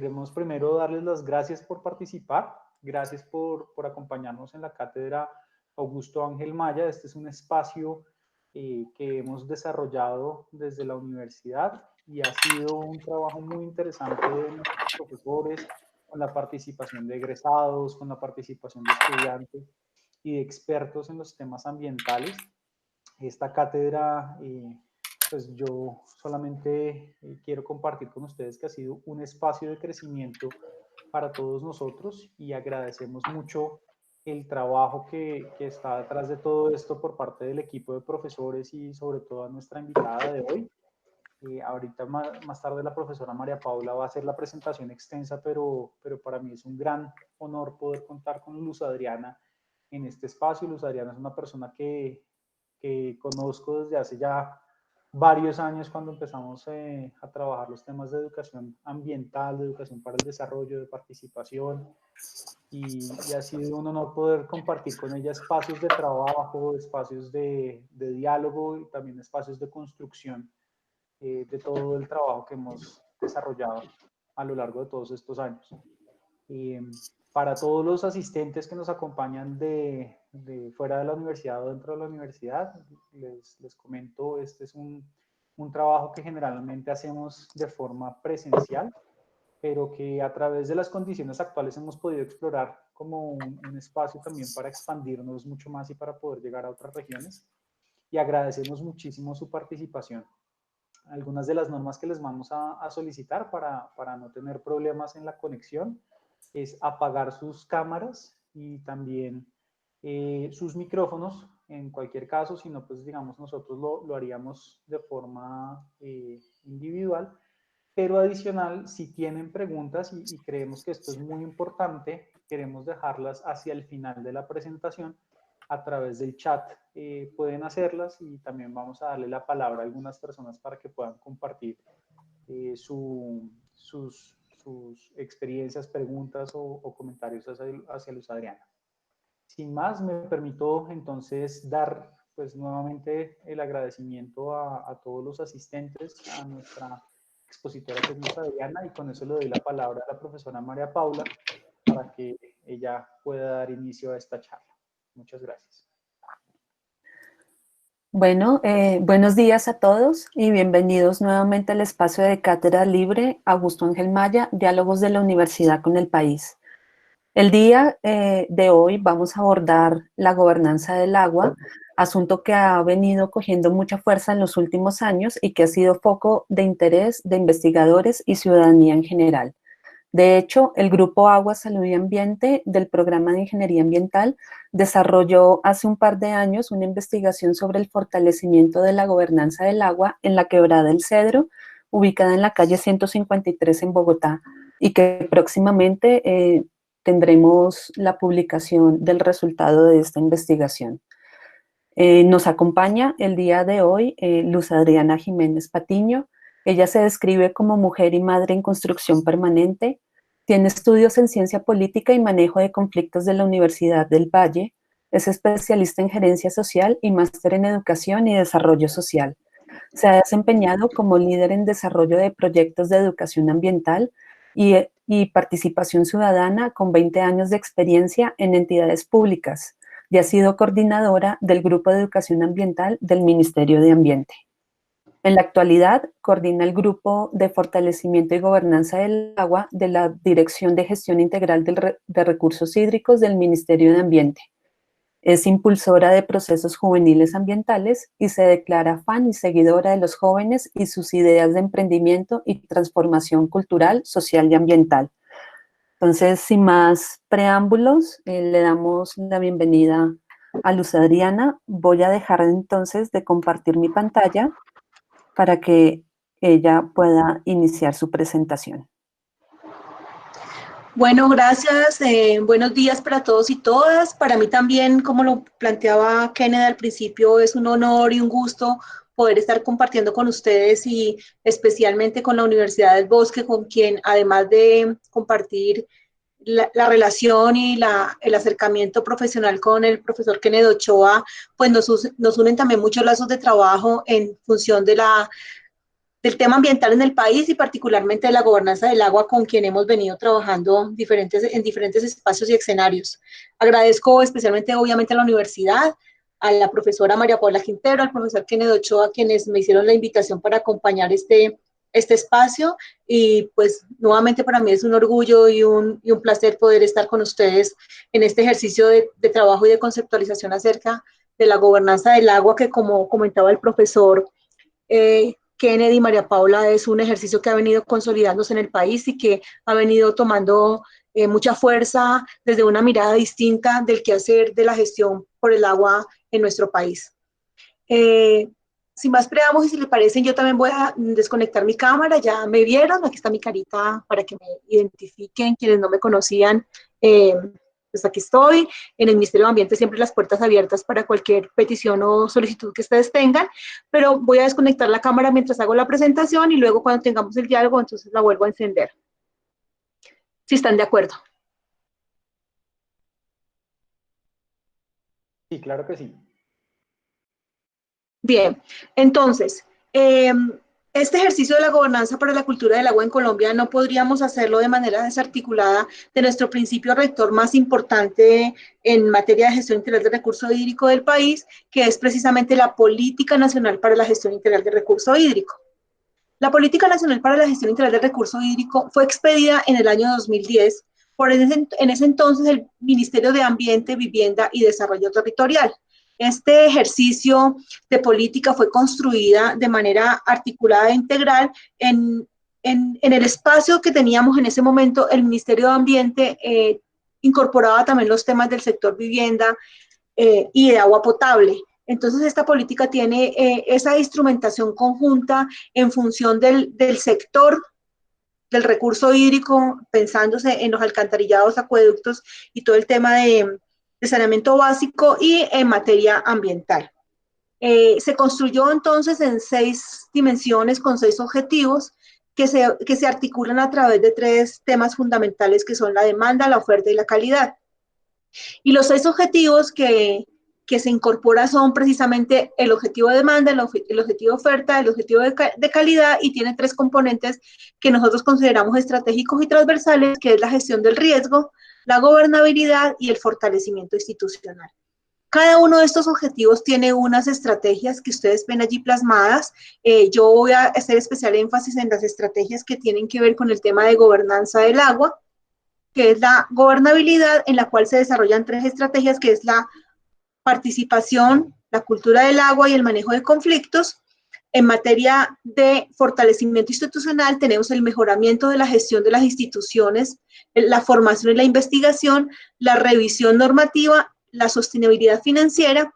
queremos primero darles las gracias por participar, gracias por acompañarnos en la cátedra Augusto Ángel Maya. Este es un espacio que hemos desarrollado desde la universidad y ha sido un trabajo muy interesante de nuestros profesores, con la participación de egresados, con la participación de estudiantes y de expertos en los temas ambientales. Esta cátedra, pues yo solamente quiero compartir con ustedes que ha sido un espacio de crecimiento para todos nosotros y agradecemos mucho el trabajo que está detrás de todo esto por parte del equipo de profesores y sobre todo a nuestra invitada de hoy. Ahorita más tarde la profesora María Paula va a hacer la presentación extensa, pero para mí es un gran honor poder contar con Luz Adriana en este espacio. Luz Adriana es una persona que conozco desde hace ya varios años cuando empezamos a trabajar los temas de educación ambiental, de educación para el desarrollo, de participación, y ha sido un honor poder compartir con ella espacios de trabajo, espacios de diálogo y también espacios de construcción de todo el trabajo que hemos desarrollado a lo largo de todos estos años. Para todos los asistentes que nos acompañan de fuera de la universidad o dentro de la universidad, les comento, este es un trabajo que generalmente hacemos de forma presencial, pero que a través de las condiciones actuales hemos podido explorar como un espacio también para expandirnos mucho más y para poder llegar a otras regiones. Y agradecemos muchísimo su participación. Algunas de las normas que les vamos a solicitar para no tener problemas en la conexión es apagar sus cámaras y también sus micrófonos en cualquier caso, si no, pues digamos nosotros lo haríamos de forma individual, pero adicional, si tienen preguntas y creemos que esto es muy importante, queremos dejarlas hacia el final de la presentación a través del chat. Pueden hacerlas y también vamos a darle la palabra a algunas personas para que puedan compartir sus experiencias, preguntas o comentarios hacia Luz Adriana. Sin más, me permito entonces dar pues nuevamente el agradecimiento a todos los asistentes, a nuestra expositora que es Luz Adriana, y con eso le doy la palabra a la profesora María Paula para que ella pueda dar inicio a esta charla. Muchas gracias. Bueno, buenos días a todos y bienvenidos nuevamente al espacio de Cátedra Libre Augusto Ángel Maya, Diálogos de la Universidad con el País. El día de hoy vamos a abordar la gobernanza del agua, asunto que ha venido cogiendo mucha fuerza en los últimos años y que ha sido foco de interés de investigadores y ciudadanía en general. De hecho, el Grupo Agua, Salud y Ambiente del Programa de Ingeniería Ambiental desarrolló hace un par de años una investigación sobre el fortalecimiento de la gobernanza del agua en la Quebrada del Cedro, ubicada en la calle 153 en Bogotá, y que próximamente tendremos la publicación del resultado de esta investigación. Nos acompaña el día de hoy Luz Adriana Jiménez Patiño. Ella se describe como mujer y madre en construcción permanente, tiene estudios en ciencia política y manejo de conflictos de la Universidad del Valle, es especialista en gerencia social y máster en educación y desarrollo social. Se ha desempeñado como líder en desarrollo de proyectos de educación ambiental y participación ciudadana con 20 años de experiencia en entidades públicas y ha sido coordinadora del Grupo de Educación Ambiental del Ministerio de Ambiente. En la actualidad, coordina el Grupo de Fortalecimiento y Gobernanza del Agua de la Dirección de Gestión Integral de Recursos Hídricos del Ministerio de Ambiente. Es impulsora de procesos juveniles ambientales y se declara fan y seguidora de los jóvenes y sus ideas de emprendimiento y transformación cultural, social y ambiental. Entonces, sin más preámbulos, le damos la bienvenida a Luz Adriana. Voy a dejar entonces de compartir mi pantalla para que ella pueda iniciar su presentación. Bueno, gracias. Buenos días para todos y todas. Para mí también, como lo planteaba Kenneth al principio, es un honor y un gusto poder estar compartiendo con ustedes y especialmente con la Universidad del Bosque, con quien además de compartir la relación y el acercamiento profesional con el profesor Kenneth Ochoa, pues nos unen también muchos lazos de trabajo en función de del tema ambiental en el país y particularmente de la gobernanza del agua, con quien hemos venido trabajando en diferentes espacios y escenarios. Agradezco especialmente, obviamente, a la universidad, a la profesora María Paula Quintero, al profesor Kenneth Ochoa, quienes me hicieron la invitación para acompañar este espacio, y pues nuevamente para mí es un orgullo y un placer poder estar con ustedes en este ejercicio de trabajo y de conceptualización acerca de la gobernanza del agua, que como comentaba el profesor Kennedy y María Paula, es un ejercicio que ha venido consolidándose en el país y que ha venido tomando mucha fuerza desde una mirada distinta del quehacer de la gestión por el agua en nuestro país. Sin más preámbulos, y si les parecen, yo también voy a desconectar mi cámara. Ya me vieron, aquí está mi carita para que me identifiquen quienes no me conocían. Pues aquí estoy. En el Ministerio de Ambiente siempre las puertas abiertas para cualquier petición o solicitud que ustedes tengan, pero voy a desconectar la cámara mientras hago la presentación y luego cuando tengamos el diálogo, entonces la vuelvo a encender. Si están de acuerdo. Sí, claro que sí. Bien, entonces, este ejercicio de la gobernanza para la cultura del agua en Colombia no podríamos hacerlo de manera desarticulada de nuestro principio rector más importante en materia de gestión integral de recurso hídrico del país, que es precisamente la Política Nacional para la Gestión Integral de Recurso Hídrico. La Política Nacional para la Gestión Integral de Recurso Hídrico fue expedida en el año 2010 por en ese entonces el Ministerio de Ambiente, Vivienda y Desarrollo Territorial. Este ejercicio de política fue construida de manera articulada e integral en el espacio que teníamos en ese momento. El Ministerio de Ambiente incorporaba también los temas del sector vivienda y de agua potable. Entonces, esta política tiene esa instrumentación conjunta en función del sector del recurso hídrico, pensándose en los alcantarillados, acueductos y todo el tema de saneamiento básico, y en materia ambiental. Se construyó entonces en 6 dimensiones con 6 objetivos que se articulan a través de 3 temas fundamentales, que son la demanda, la oferta y la calidad. Y los 6 objetivos que se incorporan son precisamente el objetivo de demanda, el objetivo de oferta, el objetivo de calidad, y tiene 3 componentes que nosotros consideramos estratégicos y transversales, que es la gestión del riesgo, la gobernabilidad y el fortalecimiento institucional. Cada uno de estos objetivos tiene unas estrategias que ustedes ven allí plasmadas. Yo voy a hacer especial énfasis en las estrategias que tienen que ver con el tema de gobernanza del agua, que es la gobernabilidad, en la cual se desarrollan 3 estrategias, que es la participación, la cultura del agua y el manejo de conflictos. En materia de fortalecimiento institucional tenemos el mejoramiento de la gestión de las instituciones, la formación y la investigación, la revisión normativa, la sostenibilidad financiera.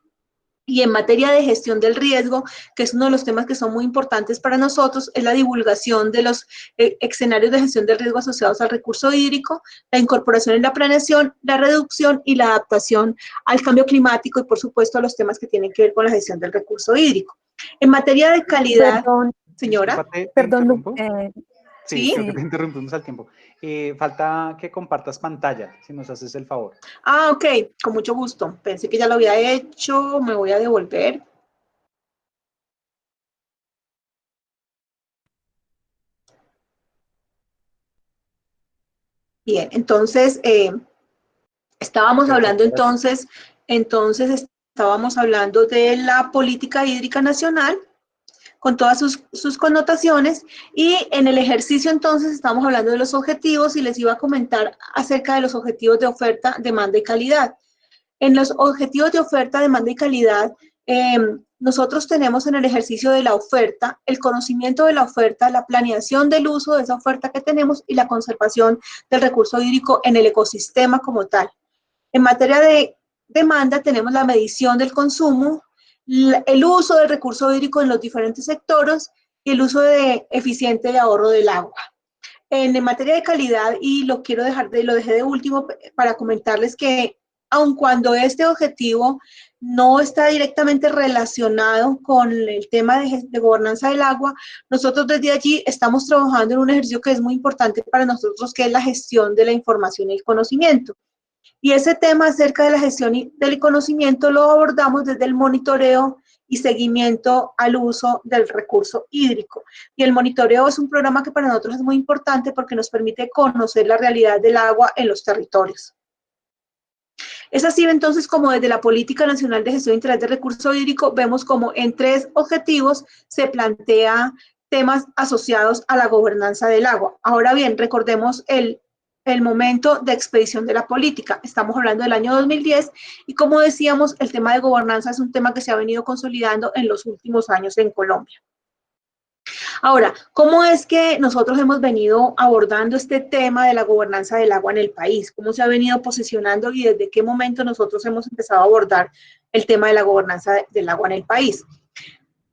Y en materia de gestión del riesgo, que es uno de los temas que son muy importantes para nosotros, es la divulgación de los escenarios de gestión del riesgo asociados al recurso hídrico, la incorporación en la planeación, la reducción y la adaptación al cambio climático, y por supuesto a los temas que tienen que ver con la gestión del recurso hídrico. En materia de calidad, Perdón, señora. Perdón, sí, creo que te interrumpimos al tiempo. Falta que compartas pantalla, si nos haces el favor. Ah, ok, con mucho gusto. Pensé que ya lo había hecho, me voy a devolver. Bien, entonces, estábamos hablando estábamos hablando de la política hídrica nacional, con todas sus connotaciones, y en el ejercicio entonces estamos hablando de los objetivos, y les iba a comentar acerca de los objetivos de oferta, demanda y calidad. En los objetivos de oferta, demanda y calidad, nosotros tenemos en el ejercicio de la oferta, el conocimiento de la oferta, la planeación del uso de esa oferta que tenemos y la conservación del recurso hídrico en el ecosistema como tal. En materia de demanda tenemos la medición del consumo, el uso del recurso hídrico en los diferentes sectores y el uso eficiente de ahorro del agua. En materia de calidad, y lo dejé de último para comentarles que aun cuando este objetivo no está directamente relacionado con el tema de gobernanza del agua, nosotros desde allí estamos trabajando en un ejercicio que es muy importante para nosotros, que es la gestión de la información y el conocimiento. Y ese tema acerca de la gestión del conocimiento lo abordamos desde el monitoreo y seguimiento al uso del recurso hídrico. Y el monitoreo es un programa que para nosotros es muy importante porque nos permite conocer la realidad del agua en los territorios. Es así entonces como desde la Política Nacional de Gestión Integral del Recurso Hídrico vemos como en 3 objetivos se plantea temas asociados a la gobernanza del agua. Ahora bien, recordemos el momento de expedición de la política. Estamos hablando del año 2010 y como decíamos, el tema de gobernanza es un tema que se ha venido consolidando en los últimos años en Colombia. Ahora, ¿cómo es que nosotros hemos venido abordando este tema de la gobernanza del agua en el país? ¿Cómo se ha venido posicionando y desde qué momento nosotros hemos empezado a abordar el tema de la gobernanza del agua en el país?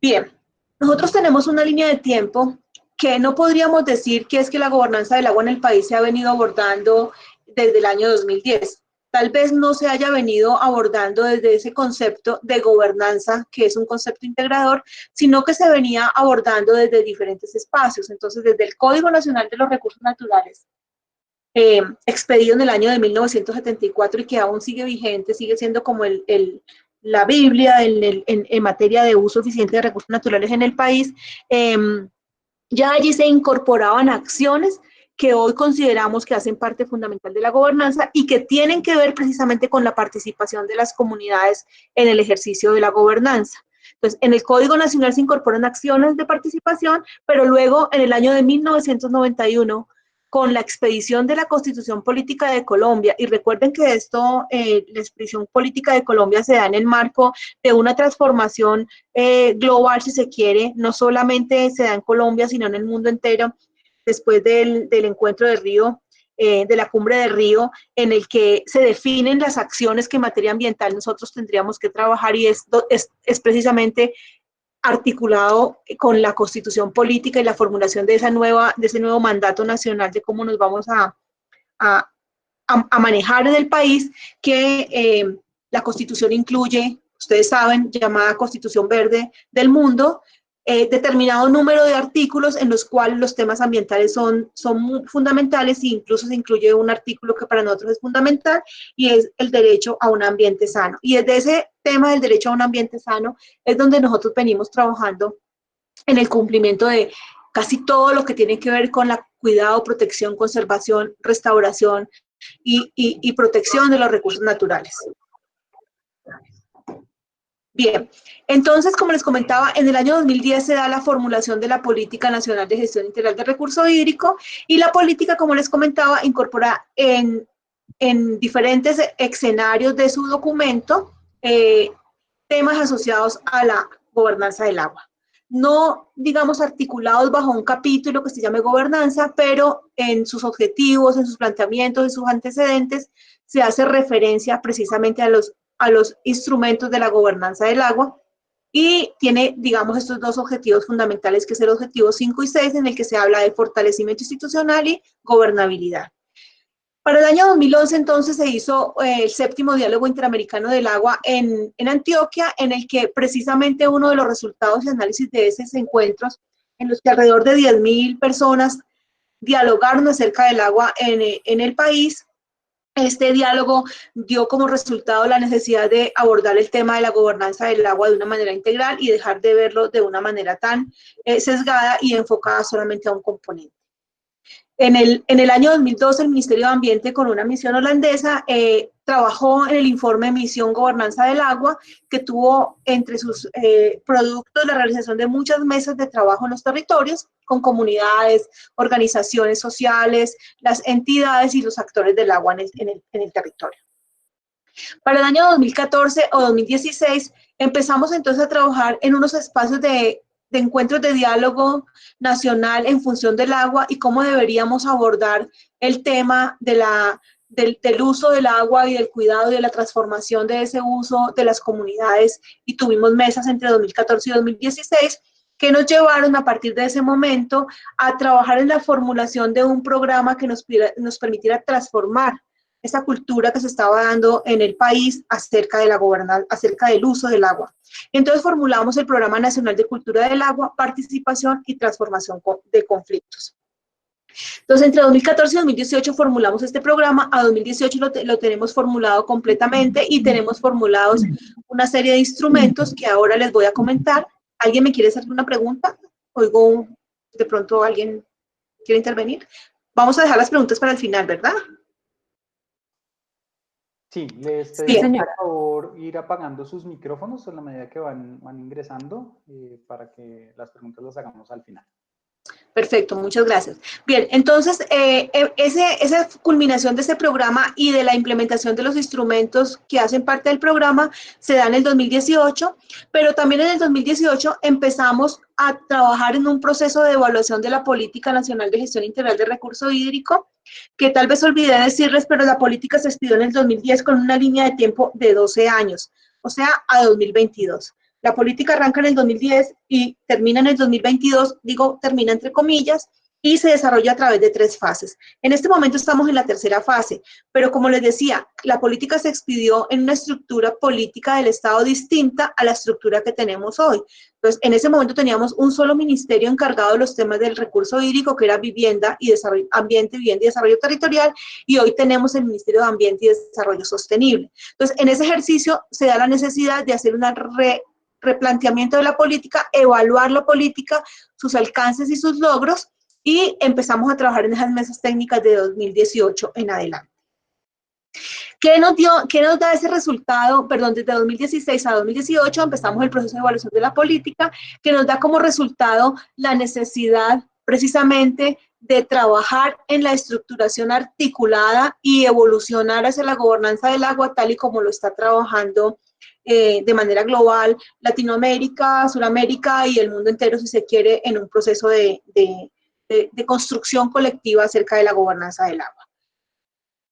Bien, nosotros tenemos una línea de tiempo que no podríamos decir que es que la gobernanza del agua en el país se ha venido abordando desde el año 2010. Tal vez no se haya venido abordando desde ese concepto de gobernanza, que es un concepto integrador, sino que se venía abordando desde diferentes espacios. Entonces, desde el Código Nacional de los Recursos Naturales, expedido en el año de 1974 y que aún sigue vigente, sigue siendo como la Biblia en materia de uso eficiente de recursos naturales en el país, ya allí se incorporaban acciones que hoy consideramos que hacen parte fundamental de la gobernanza y que tienen que ver precisamente con la participación de las comunidades en el ejercicio de la gobernanza. Entonces, en el Código Nacional se incorporan acciones de participación, pero luego en el año de 1991, con la expedición de la Constitución Política de Colombia, y recuerden que esto, la expedición política de Colombia se da en el marco de una transformación global, si se quiere, no solamente se da en Colombia, sino en el mundo entero, después del encuentro de Río, de la cumbre de Río, en el que se definen las acciones que en materia ambiental nosotros tendríamos que trabajar, y esto es precisamente articulado con la constitución política y la formulación de ese nuevo mandato nacional de cómo nos vamos a manejar en el país, que la constitución incluye, ustedes saben, llamada Constitución Verde del Mundo, determinado número de artículos en los cuales los temas ambientales son muy fundamentales, e incluso se incluye un artículo que para nosotros es fundamental y es el derecho a un ambiente sano. Y desde ese tema del derecho a un ambiente sano es donde nosotros venimos trabajando en el cumplimiento de casi todo lo que tiene que ver con la cuidado, protección, conservación, restauración y protección de los recursos naturales. Bien, entonces, como les comentaba, en el año 2010 se da la formulación de la Política Nacional de Gestión Integral del Recurso Hídrico, y la política, como les comentaba, incorpora en diferentes escenarios de su documento temas asociados a la gobernanza del agua. No, digamos, articulados bajo un capítulo que se llame gobernanza, pero en sus objetivos, en sus planteamientos, en sus antecedentes, se hace referencia precisamente a los instrumentos de la gobernanza del agua, y tiene, digamos, estos dos objetivos fundamentales, que es el objetivo 5 y 6, en el que se habla de fortalecimiento institucional y gobernabilidad. Para el año 2011, entonces, se hizo el 7º Diálogo Interamericano del Agua en Antioquia, en el que precisamente uno de los resultados y análisis de esos encuentros, en los que alrededor de 10.000 personas dialogaron acerca del agua en el país. Este diálogo dio como resultado la necesidad de abordar el tema de la gobernanza del agua de una manera integral y dejar de verlo de una manera tan sesgada y enfocada solamente a un componente. En el año 2012, el Ministerio de Ambiente, con una misión holandesa, trabajó en el informe Misión Gobernanza del Agua, que tuvo entre sus productos la realización de muchas mesas de trabajo en los territorios, con comunidades, organizaciones sociales, las entidades y los actores del agua en el territorio. Para el año 2014 o 2016, empezamos entonces a trabajar en unos espacios de encuentros de diálogo nacional en función del agua y cómo deberíamos abordar el tema del uso del agua y del cuidado y de la transformación de ese uso de las comunidades, y tuvimos mesas entre 2014 y 2016 que nos llevaron a partir de ese momento a trabajar en la formulación de un programa que nos permitiera transformar esa cultura que se estaba dando en el país acerca de la gobernanza, acerca del uso del agua. Entonces formulamos el Programa Nacional de Cultura del Agua, Participación y Transformación de Conflictos. Entonces, entre 2014 y 2018 formulamos este programa, a 2018 lo tenemos formulado completamente y tenemos formulados una serie de instrumentos que ahora les voy a comentar. ¿Alguien me quiere hacer una pregunta? Oigo, de pronto alguien quiere intervenir. Vamos a dejar las preguntas para el final, ¿verdad? Sí, les Sí, pedimos señora. por favor ir apagando sus micrófonos a la medida que van ingresando para que las preguntas las hagamos al final. Perfecto, muchas gracias. Bien, entonces, esa culminación de este programa y de la implementación de los instrumentos que hacen parte del programa se da en el 2018, pero también en el 2018 empezamos a trabajar en un proceso de evaluación de la Política Nacional de Gestión Integral de Recurso Hídrico, que tal vez olvidé decirles, pero la política se expidió en el 2010 con una línea de tiempo de 12 años, o sea, a 2022. La política arranca en el 2010 y termina en el 2022, digo, termina entre comillas, y se desarrolla a través de 3 fases. En este momento estamos en la tercera fase, pero como les decía, la política se expidió en una estructura política del Estado distinta a la estructura que tenemos hoy. Entonces, en ese momento teníamos un solo ministerio encargado de los temas del recurso hídrico, que era vivienda y desarrollo, ambiente, vivienda y desarrollo territorial, y hoy tenemos el Ministerio de Ambiente y Desarrollo Sostenible. Entonces, en ese ejercicio se da la necesidad de hacer una replanteamiento de la política, evaluar la política, sus alcances y sus logros, y empezamos a trabajar en esas mesas técnicas de 2018 en adelante. ¿Qué nos da ese resultado? Perdón, desde 2016 a 2018 empezamos el proceso de evaluación de la política, que nos da como resultado la necesidad precisamente de trabajar en la estructuración articulada y evolucionar hacia la gobernanza del agua tal y como lo está trabajando de manera global Latinoamérica, Sudamérica y el mundo entero, si se quiere, en un proceso de construcción colectiva acerca de la gobernanza del agua.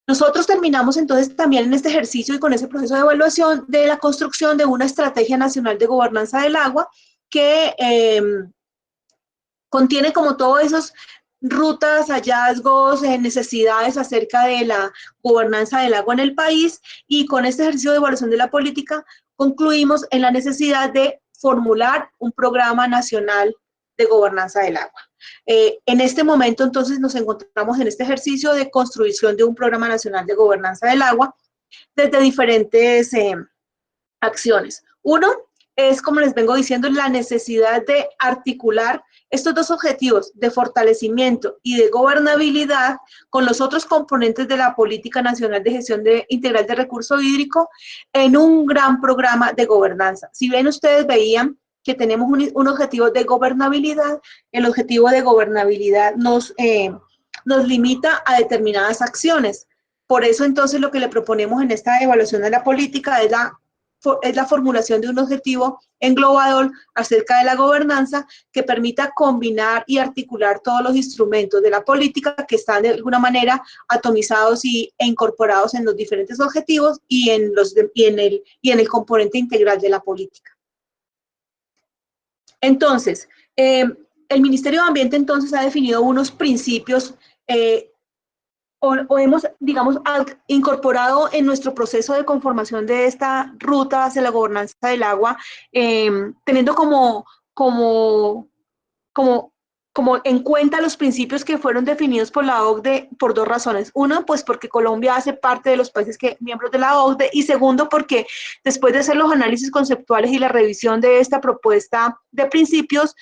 Nosotros terminamos entonces también en este ejercicio y con ese proceso de evaluación de la construcción de una estrategia nacional de gobernanza del agua que contiene como todos esos rutas, hallazgos, necesidades acerca de la gobernanza del agua en el país, y con este ejercicio de evaluación de la política concluimos en la necesidad de formular un programa nacional de gobernanza del agua. En este momento entonces nos encontramos en este ejercicio de construcción de un programa nacional de gobernanza del agua desde diferentes acciones. Uno es, como les vengo diciendo, la necesidad de articular estos dos objetivos de fortalecimiento y de gobernabilidad con los otros componentes de la Política Nacional de Gestión Integral de Recurso Hídrico en un gran programa de gobernanza. Si bien ustedes veían que tenemos un objetivo de gobernabilidad, el objetivo de gobernabilidad nos limita a determinadas acciones. Por eso entonces lo que le proponemos en esta evaluación de la política es la formulación de un objetivo englobador acerca de la gobernanza que permita combinar y articular todos los instrumentos de la política que están de alguna manera atomizados e incorporados en los diferentes objetivos y en el componente integral de la política. Entonces, el Ministerio de Ambiente entonces ha definido unos principios o hemos, digamos, incorporado en nuestro proceso de conformación de esta ruta hacia la gobernanza del agua, teniendo como en cuenta los principios que fueron definidos por la OCDE por 2 razones. Una, pues porque Colombia hace parte de los países miembros de la OCDE, y segundo, porque después de hacer los análisis conceptuales y la revisión de esta propuesta de principios,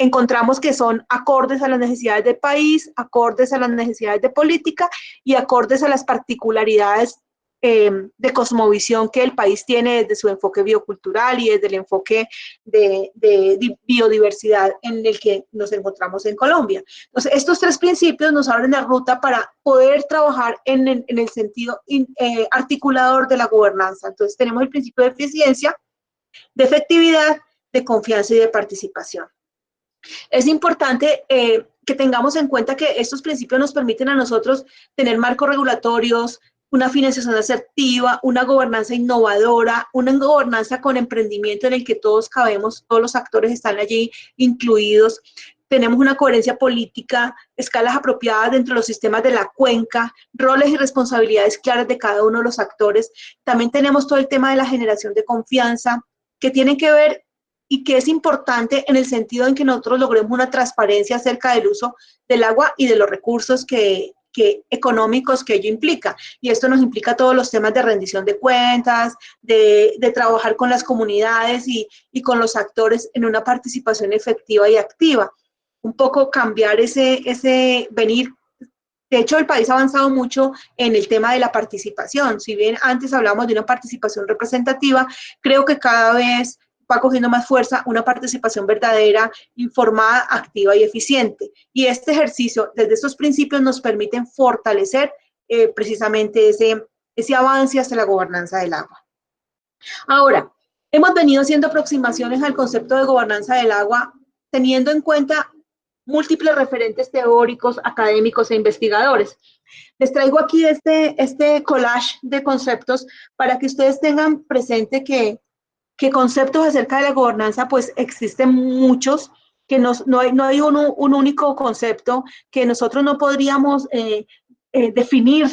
encontramos que son acordes a las necesidades del país, acordes a las necesidades de política y acordes a las particularidades de cosmovisión que el país tiene desde su enfoque biocultural y desde el enfoque de biodiversidad en el que nos encontramos en Colombia. Entonces, estos 3 principios nos abren la ruta para poder trabajar en el sentido articulador de la gobernanza. Entonces, tenemos el principio de eficiencia, de efectividad, de confianza y de participación. Es importante que tengamos en cuenta que estos principios nos permiten a nosotros tener marcos regulatorios, una financiación asertiva, una gobernanza innovadora, una gobernanza con emprendimiento en el que todos cabemos, todos los actores están allí incluidos. Tenemos una coherencia política, escalas apropiadas dentro de los sistemas de la cuenca, roles y responsabilidades claras de cada uno de los actores. También tenemos todo el tema de la generación de confianza, que tiene que ver y que es importante en el sentido en que nosotros logremos una transparencia acerca del uso del agua y de los recursos económicos que ello implica. Y esto nos implica todos los temas de rendición de cuentas, de trabajar con las comunidades y con los actores en una participación efectiva y activa. Un poco cambiar ese venir. De hecho, el país ha avanzado mucho en el tema de la participación. Si bien antes hablábamos de una participación representativa, creo que cada vez va cogiendo más fuerza una participación verdadera, informada, activa y eficiente. Y este ejercicio, desde estos principios, nos permiten fortalecer precisamente ese avance hacia la gobernanza del agua. Ahora, hemos venido haciendo aproximaciones al concepto de gobernanza del agua teniendo en cuenta múltiples referentes teóricos, académicos e investigadores. Les traigo aquí este collage de conceptos para que ustedes tengan presente que conceptos acerca de la gobernanza, pues existen muchos, que no hay un único concepto, que nosotros no podríamos definir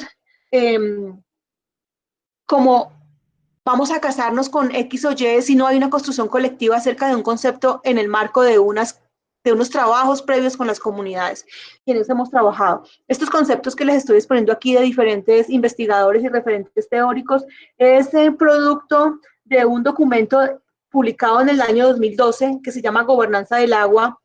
como vamos a casarnos con X o Y si no hay una construcción colectiva acerca de un concepto en el marco de unos trabajos previos con las comunidades quienes hemos trabajado. Estos conceptos que les estoy exponiendo aquí de diferentes investigadores y referentes teóricos es el producto de un documento publicado en el año 2012 que se llama Gobernanza del Agua,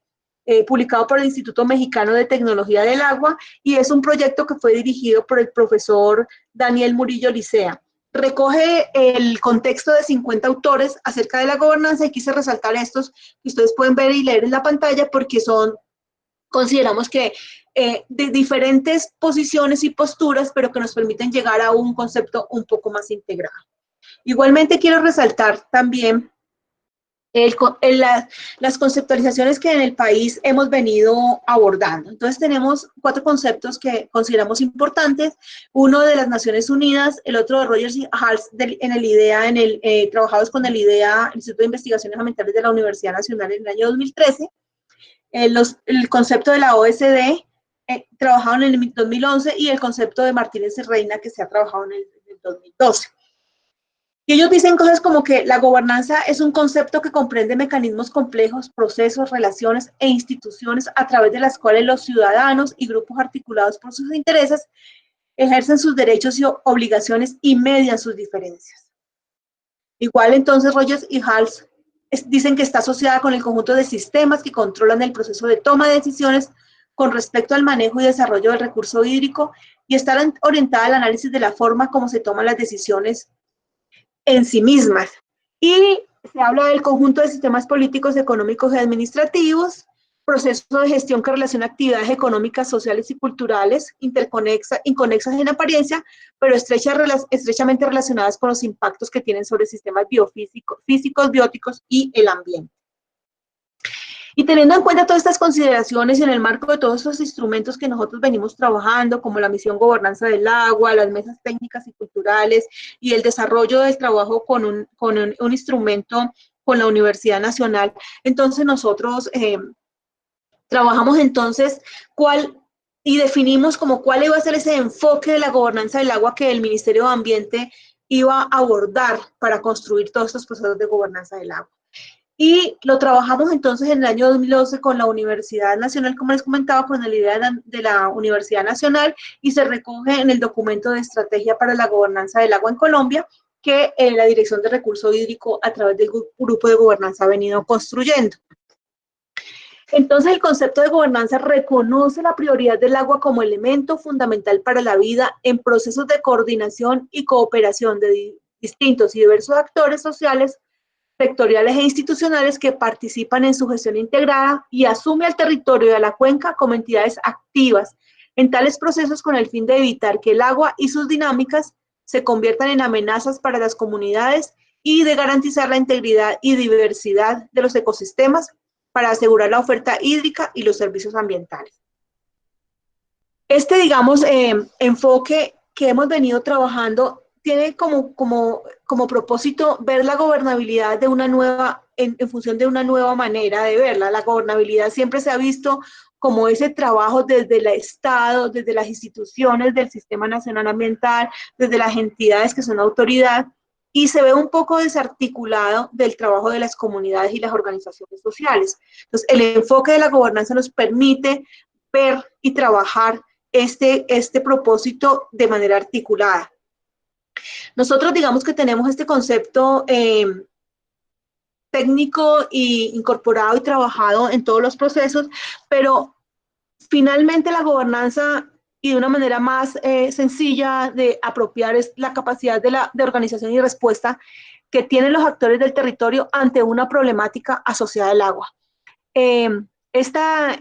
publicado por el Instituto Mexicano de Tecnología del Agua, y es un proyecto que fue dirigido por el profesor Daniel Murillo Licea. Recoge el contexto de 50 autores acerca de la gobernanza y quise resaltar estos que ustedes pueden ver y leer en la pantalla porque consideramos que de diferentes posiciones y posturas, pero que nos permiten llegar a un concepto un poco más integrado. Igualmente quiero resaltar también las conceptualizaciones que en el país hemos venido abordando. Entonces tenemos 4 conceptos que consideramos importantes, uno de las Naciones Unidas, el otro de Rogers y Hals en el IDEA, trabajados con el IDEA, el Instituto de Investigaciones Ambientales de la Universidad Nacional en el año 2013, el concepto de la OSD, trabajado en el 2011, y el concepto de Martínez y Reina, que se ha trabajado en el 2012. Y ellos dicen cosas como que la gobernanza es un concepto que comprende mecanismos complejos, procesos, relaciones e instituciones a través de las cuales los ciudadanos y grupos articulados por sus intereses ejercen sus derechos y obligaciones y median sus diferencias. Igual entonces Rogers y Hals dicen que está asociada con el conjunto de sistemas que controlan el proceso de toma de decisiones con respecto al manejo y desarrollo del recurso hídrico y está orientada al análisis de la forma como se toman las decisiones en sí mismas. Y se habla del conjunto de sistemas políticos, económicos y administrativos, procesos de gestión que relaciona actividades económicas, sociales y culturales, inconexas en apariencia, pero estrechamente relacionadas con los impactos que tienen sobre sistemas físicos, bióticos y el ambiente. Y teniendo en cuenta todas estas consideraciones y en el marco de todos estos instrumentos que nosotros venimos trabajando, como la misión Gobernanza del Agua, las mesas técnicas y culturales y el desarrollo del trabajo con un instrumento con la Universidad Nacional, entonces nosotros trabajamos entonces y definimos como cuál iba a ser ese enfoque de la gobernanza del agua que el Ministerio de Ambiente iba a abordar para construir todos estos procesos de gobernanza del agua. Y lo trabajamos entonces en el año 2012 con la Universidad Nacional, como les comentaba, con la idea de la Universidad Nacional, y se recoge en el documento de estrategia para la gobernanza del agua en Colombia, que la Dirección de Recurso Hídrico a través del grupo de gobernanza ha venido construyendo. Entonces, el concepto de gobernanza reconoce la prioridad del agua como elemento fundamental para la vida en procesos de coordinación y cooperación de distintos y diversos actores sociales, sectoriales e institucionales que participan en su gestión integrada y asume al territorio y a la cuenca como entidades activas en tales procesos con el fin de evitar que el agua y sus dinámicas se conviertan en amenazas para las comunidades y de garantizar la integridad y diversidad de los ecosistemas para asegurar la oferta hídrica y los servicios ambientales. Digamos, enfoque que hemos venido trabajando tiene como propósito ver la gobernabilidad de una nueva, en función de una nueva manera de verla. La gobernabilidad siempre se ha visto como ese trabajo desde el Estado, desde las instituciones del Sistema Nacional Ambiental, desde las entidades que son autoridad, y se ve un poco desarticulado del trabajo de las comunidades y las organizaciones sociales. Entonces, el enfoque de la gobernanza nos permite ver y trabajar este propósito de manera articulada. Nosotros digamos que tenemos este concepto técnico y incorporado y trabajado en todos los procesos, pero finalmente la gobernanza y de una manera más sencilla de apropiar es la capacidad de organización y respuesta que tienen los actores del territorio ante una problemática asociada al agua. Esta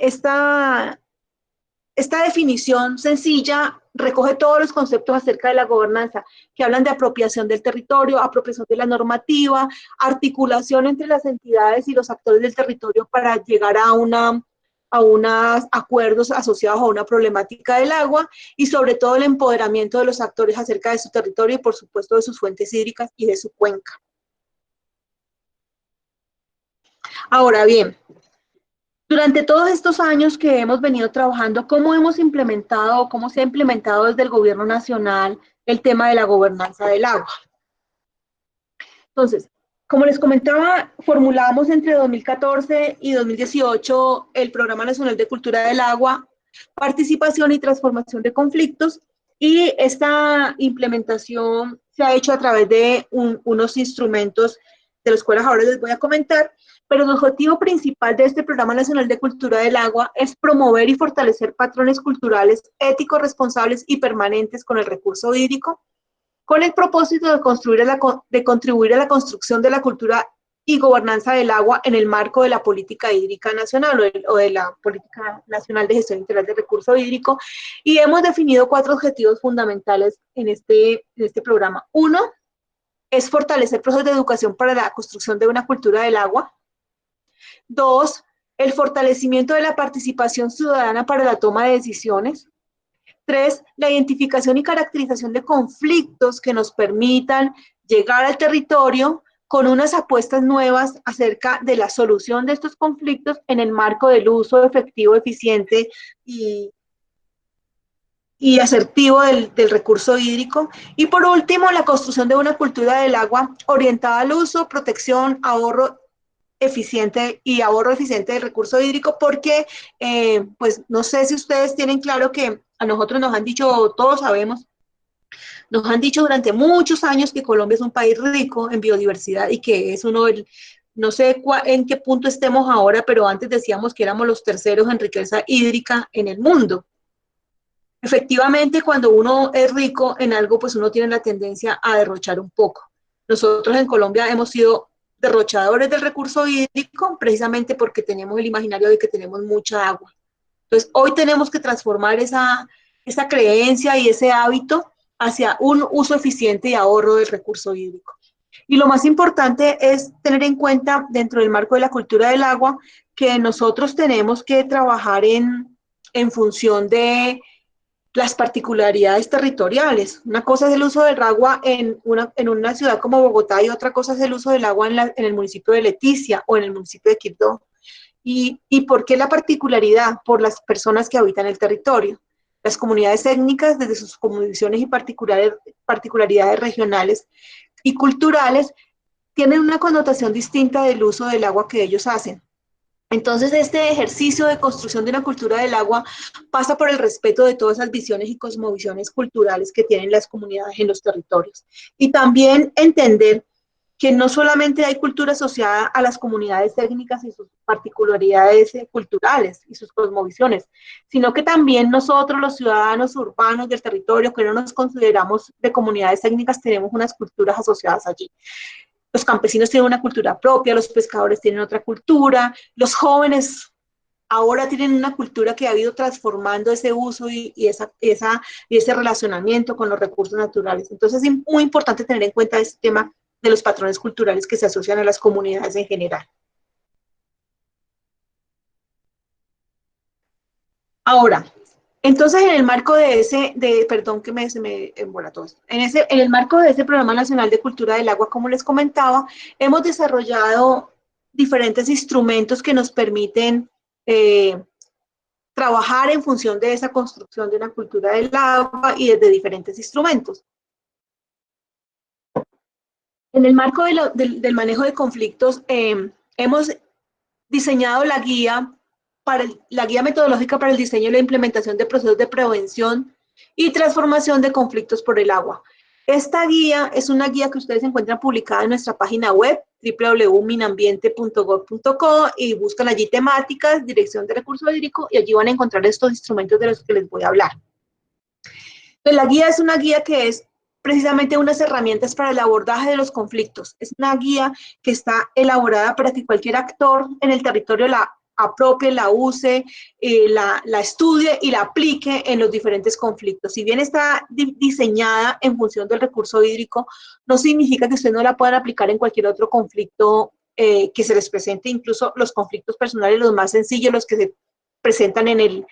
definición sencilla recoge todos los conceptos acerca de la gobernanza, que hablan de apropiación del territorio, apropiación de la normativa, articulación entre las entidades y los actores del territorio para llegar a unos acuerdos asociados a una problemática del agua y sobre todo el empoderamiento de los actores acerca de su territorio y por supuesto de sus fuentes hídricas y de su cuenca. Ahora bien, durante todos estos años que hemos venido trabajando, ¿cómo hemos implementado, cómo se ha implementado desde el gobierno nacional el tema de la gobernanza del agua? Entonces, como les comentaba, formulamos entre 2014 y 2018 el Programa Nacional de Cultura del Agua, Participación y Transformación de Conflictos, y esta implementación se ha hecho a través de unos instrumentos de los cuales ahora les voy a comentar, pero el objetivo principal de este Programa Nacional de Cultura del Agua es promover y fortalecer patrones culturales éticos, responsables y permanentes con el recurso hídrico, con el propósito de contribuir a la construcción de la cultura y gobernanza del agua en el marco de la política hídrica nacional o de la política nacional de gestión integral del recurso hídrico, y hemos definido 4 objetivos fundamentales en este programa. Uno es fortalecer procesos de educación para la construcción de una cultura del agua. 2, el fortalecimiento de la participación ciudadana para la toma de decisiones. 3, la identificación y caracterización de conflictos que nos permitan llegar al territorio con unas apuestas nuevas acerca de la solución de estos conflictos en el marco del uso efectivo, eficiente y asertivo del recurso hídrico. Y por último, la construcción de una cultura del agua orientada al uso, protección, ahorro eficiente del recurso hídrico, porque pues no sé si ustedes tienen claro que a nosotros nos han dicho, todos sabemos, nos han dicho durante muchos años que Colombia es un país rico en biodiversidad y que es uno del, no sé en qué punto estemos ahora, pero antes decíamos que éramos los terceros en riqueza hídrica en el mundo. Efectivamente, cuando uno es rico en algo, pues uno tiene la tendencia a derrochar un poco. Nosotros en Colombia hemos sido derrochadores del recurso hídrico precisamente porque tenemos el imaginario de que tenemos mucha agua. Entonces, hoy tenemos que transformar esa creencia y ese hábito hacia un uso eficiente y ahorro del recurso hídrico. Y lo más importante es tener en cuenta, dentro del marco de la cultura del agua, que nosotros tenemos que trabajar en función de las particularidades territoriales. Una cosa es el uso del agua en una ciudad como Bogotá y otra cosa es el uso del agua en el municipio de Leticia o en el municipio de Quibdó. ¿Y por qué la particularidad? Por las personas que habitan el territorio. Las comunidades étnicas, desde sus condiciones y particularidades regionales y culturales, tienen una connotación distinta del uso del agua que ellos hacen. Entonces, este ejercicio de construcción de una cultura del agua pasa por el respeto de todas esas visiones y cosmovisiones culturales que tienen las comunidades en los territorios. Y también entender que no solamente hay cultura asociada a las comunidades étnicas y sus particularidades culturales y sus cosmovisiones, sino que también nosotros, los ciudadanos urbanos del territorio, que no nos consideramos de comunidades étnicas, tenemos unas culturas asociadas allí. Los campesinos tienen una cultura propia, los pescadores tienen otra cultura, los jóvenes ahora tienen una cultura que ha ido transformando ese uso y ese relacionamiento con los recursos naturales. Entonces es muy importante tener en cuenta este tema de los patrones culturales que se asocian a las comunidades en general. Ahora, entonces en el marco de perdón que se me embola todo esto, en el marco de ese Programa Nacional de Cultura del Agua, como les comentaba, hemos desarrollado diferentes instrumentos que nos permiten trabajar en función de esa construcción de una cultura del agua y desde diferentes instrumentos. En el marco del manejo de conflictos, hemos diseñado la guía, la guía metodológica para el diseño y la implementación de procesos de prevención y transformación de conflictos por el agua. Esta guía es una guía que ustedes encuentran publicada en nuestra página web www.minambiente.gov.co y buscan allí temáticas, dirección de recurso hídrico y allí van a encontrar estos instrumentos de los que les voy a hablar. Pues la guía es una guía que es precisamente unas herramientas para el abordaje de los conflictos. Es una guía que está elaborada para que cualquier actor en el territorio la apropie, la use, la estudie y la aplique en los diferentes conflictos. Si bien está diseñada en función del recurso hídrico, no significa que ustedes no la puedan aplicar en cualquier otro conflicto que se les presente, incluso los conflictos personales, los más sencillos, los que se presentan en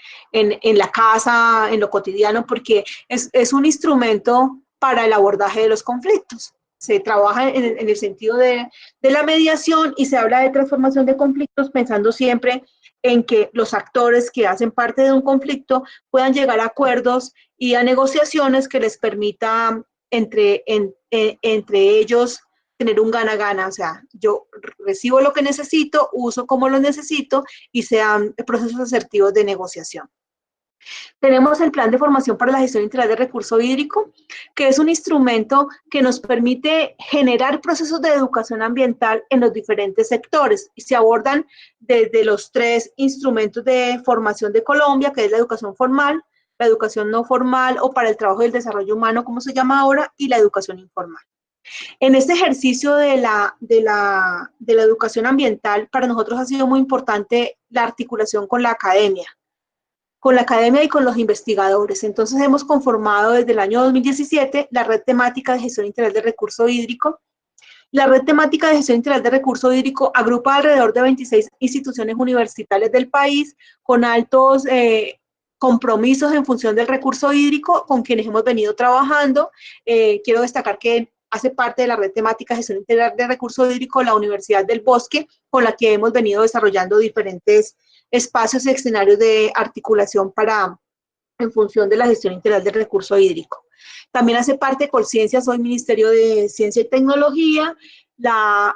la casa, en lo cotidiano, porque es un instrumento para el abordaje de los conflictos. Se trabaja en el sentido de la mediación y se habla de transformación de conflictos pensando siempre en que los actores que hacen parte de un conflicto puedan llegar a acuerdos y a negociaciones que les permita entre ellos tener un gana-gana, o sea, yo recibo lo que necesito, uso como lo necesito y sean procesos asertivos de negociación. Tenemos el Plan de Formación para la Gestión Integral de Recurso Hídrico, que es un instrumento que nos permite generar procesos de educación ambiental en los diferentes sectores y se abordan desde los 3 instrumentos de formación de Colombia, que es la educación formal, la educación no formal o para el trabajo y el desarrollo humano, como se llama ahora, y la educación informal. En este ejercicio de la educación ambiental, para nosotros ha sido muy importante la articulación con la academia y con los investigadores. Entonces hemos conformado desde el año 2017 la Red Temática de Gestión Integral de Recurso Hídrico. La Red Temática de Gestión Integral de Recurso Hídrico agrupa alrededor de 26 instituciones universitarias del país con altos compromisos en función del recurso hídrico con quienes hemos venido trabajando. Quiero destacar que hace parte de la Red Temática de Gestión Integral de Recurso Hídrico la Universidad del Bosque, con la que hemos venido desarrollando diferentes espacios y escenarios de articulación en función de la gestión integral del recurso hídrico. También hace parte Colciencias, hoy Ministerio de Ciencia y Tecnología, la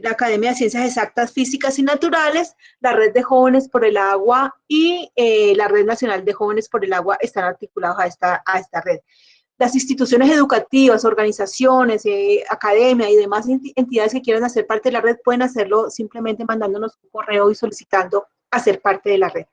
Academia de Ciencias Exactas, Físicas y Naturales, la Red de Jóvenes por el Agua y la Red Nacional de Jóvenes por el Agua están articulados a esta red. Las instituciones educativas, organizaciones, academia y demás entidades que quieran hacer parte de la red pueden hacerlo simplemente mandándonos un correo y solicitando hacer parte de la red.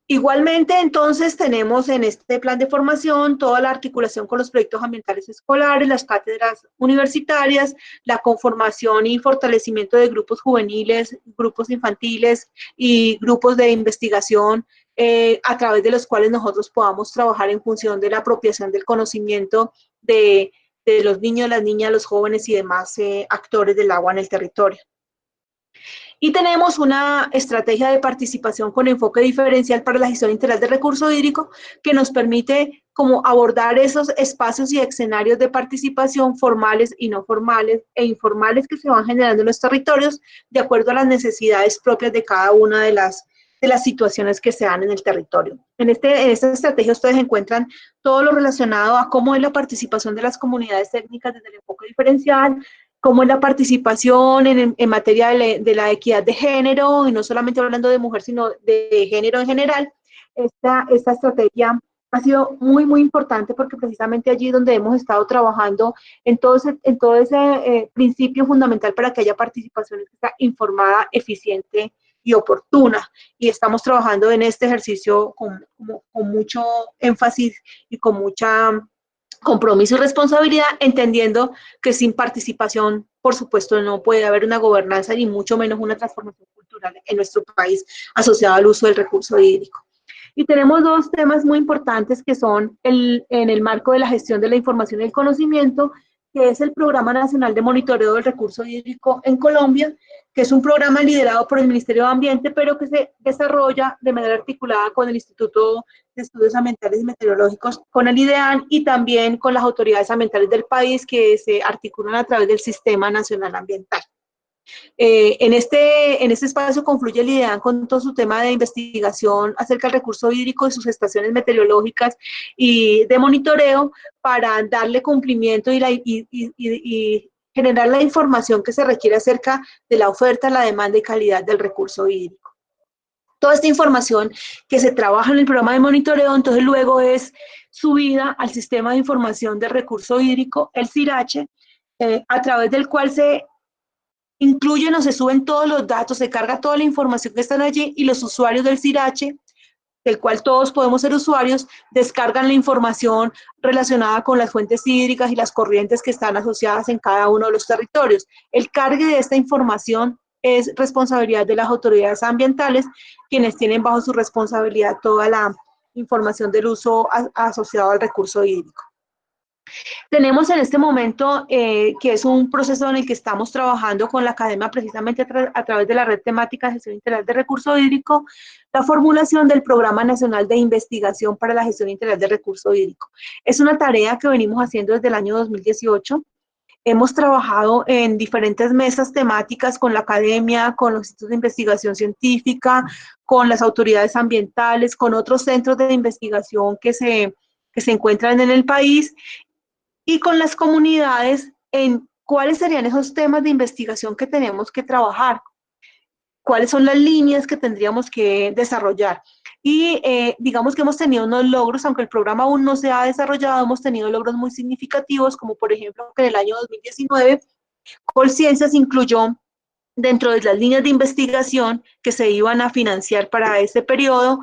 Igualmente, entonces, tenemos en este plan de formación toda la articulación con los proyectos ambientales escolares, las cátedras universitarias, la conformación y fortalecimiento de grupos juveniles, grupos infantiles y grupos de investigación a través de los cuales nosotros podamos trabajar en función de la apropiación del conocimiento de los niños, las niñas, los jóvenes y demás actores del agua en el territorio. Y tenemos una estrategia de participación con enfoque diferencial para la gestión integral del recurso hídrico que nos permite como abordar esos espacios y escenarios de participación formales y no formales e informales que se van generando en los territorios de acuerdo a las necesidades propias de cada una de las situaciones que se dan en el territorio. En esta estrategia ustedes encuentran todo lo relacionado a cómo es la participación de las comunidades técnicas desde el enfoque diferencial, cómo es la participación en materia de la equidad de género, y no solamente hablando de mujer, sino de género en general. Esta estrategia ha sido muy, muy importante porque precisamente allí donde hemos estado trabajando en todo ese principio fundamental para que haya participación que sea informada, eficiente y oportuna. Y estamos trabajando en este ejercicio con mucho énfasis y con mucha compromiso y responsabilidad, entendiendo que sin participación, por supuesto, no puede haber una gobernanza ni mucho menos una transformación cultural en nuestro país asociada al uso del recurso hídrico. Y tenemos 2 temas muy importantes que son en el marco de la gestión de la información y el conocimiento, que es el Programa Nacional de Monitoreo del Recurso Hídrico en Colombia, que es un programa liderado por el Ministerio de Ambiente, pero que se desarrolla de manera articulada con el Instituto de Estudios Ambientales y Meteorológicos, con el IDEAN y también con las autoridades ambientales del país que se articulan a través del Sistema Nacional Ambiental. En este espacio confluye el IDEAN con todo su tema de investigación acerca del recurso hídrico y sus estaciones meteorológicas y de monitoreo para darle cumplimiento y generar la información que se requiere acerca de la oferta, la demanda y calidad del recurso hídrico. Toda esta información que se trabaja en el programa de monitoreo, entonces luego es subida al sistema de información del recurso hídrico, el CIRACHE, a través del cual se incluyen o se suben todos los datos, se carga toda la información que están allí y los usuarios del CIRACHE, del cual todos podemos ser usuarios, descargan la información relacionada con las fuentes hídricas y las corrientes que están asociadas en cada uno de los territorios. El cargue de esta información es responsabilidad de las autoridades ambientales, quienes tienen bajo su responsabilidad toda la información del uso asociado al recurso hídrico. Tenemos en este momento, que es un proceso en el que estamos trabajando con la academia precisamente a través de la Red Temática de Gestión Integral de Recurso Hídrico, la formulación del Programa Nacional de Investigación para la Gestión Integral de Recurso Hídrico. Es una tarea que venimos haciendo desde el año 2018. Hemos trabajado en diferentes mesas temáticas con la academia, con los institutos de investigación científica, con las autoridades ambientales, con otros centros de investigación que se encuentran en el país, y con las comunidades en cuáles serían esos temas de investigación que tenemos que trabajar, cuáles son las líneas que tendríamos que desarrollar. Y digamos que hemos tenido unos logros, aunque el programa aún no se ha desarrollado, hemos tenido logros muy significativos, como por ejemplo que en el año 2019 Colciencias incluyó dentro de las líneas de investigación que se iban a financiar para ese periodo,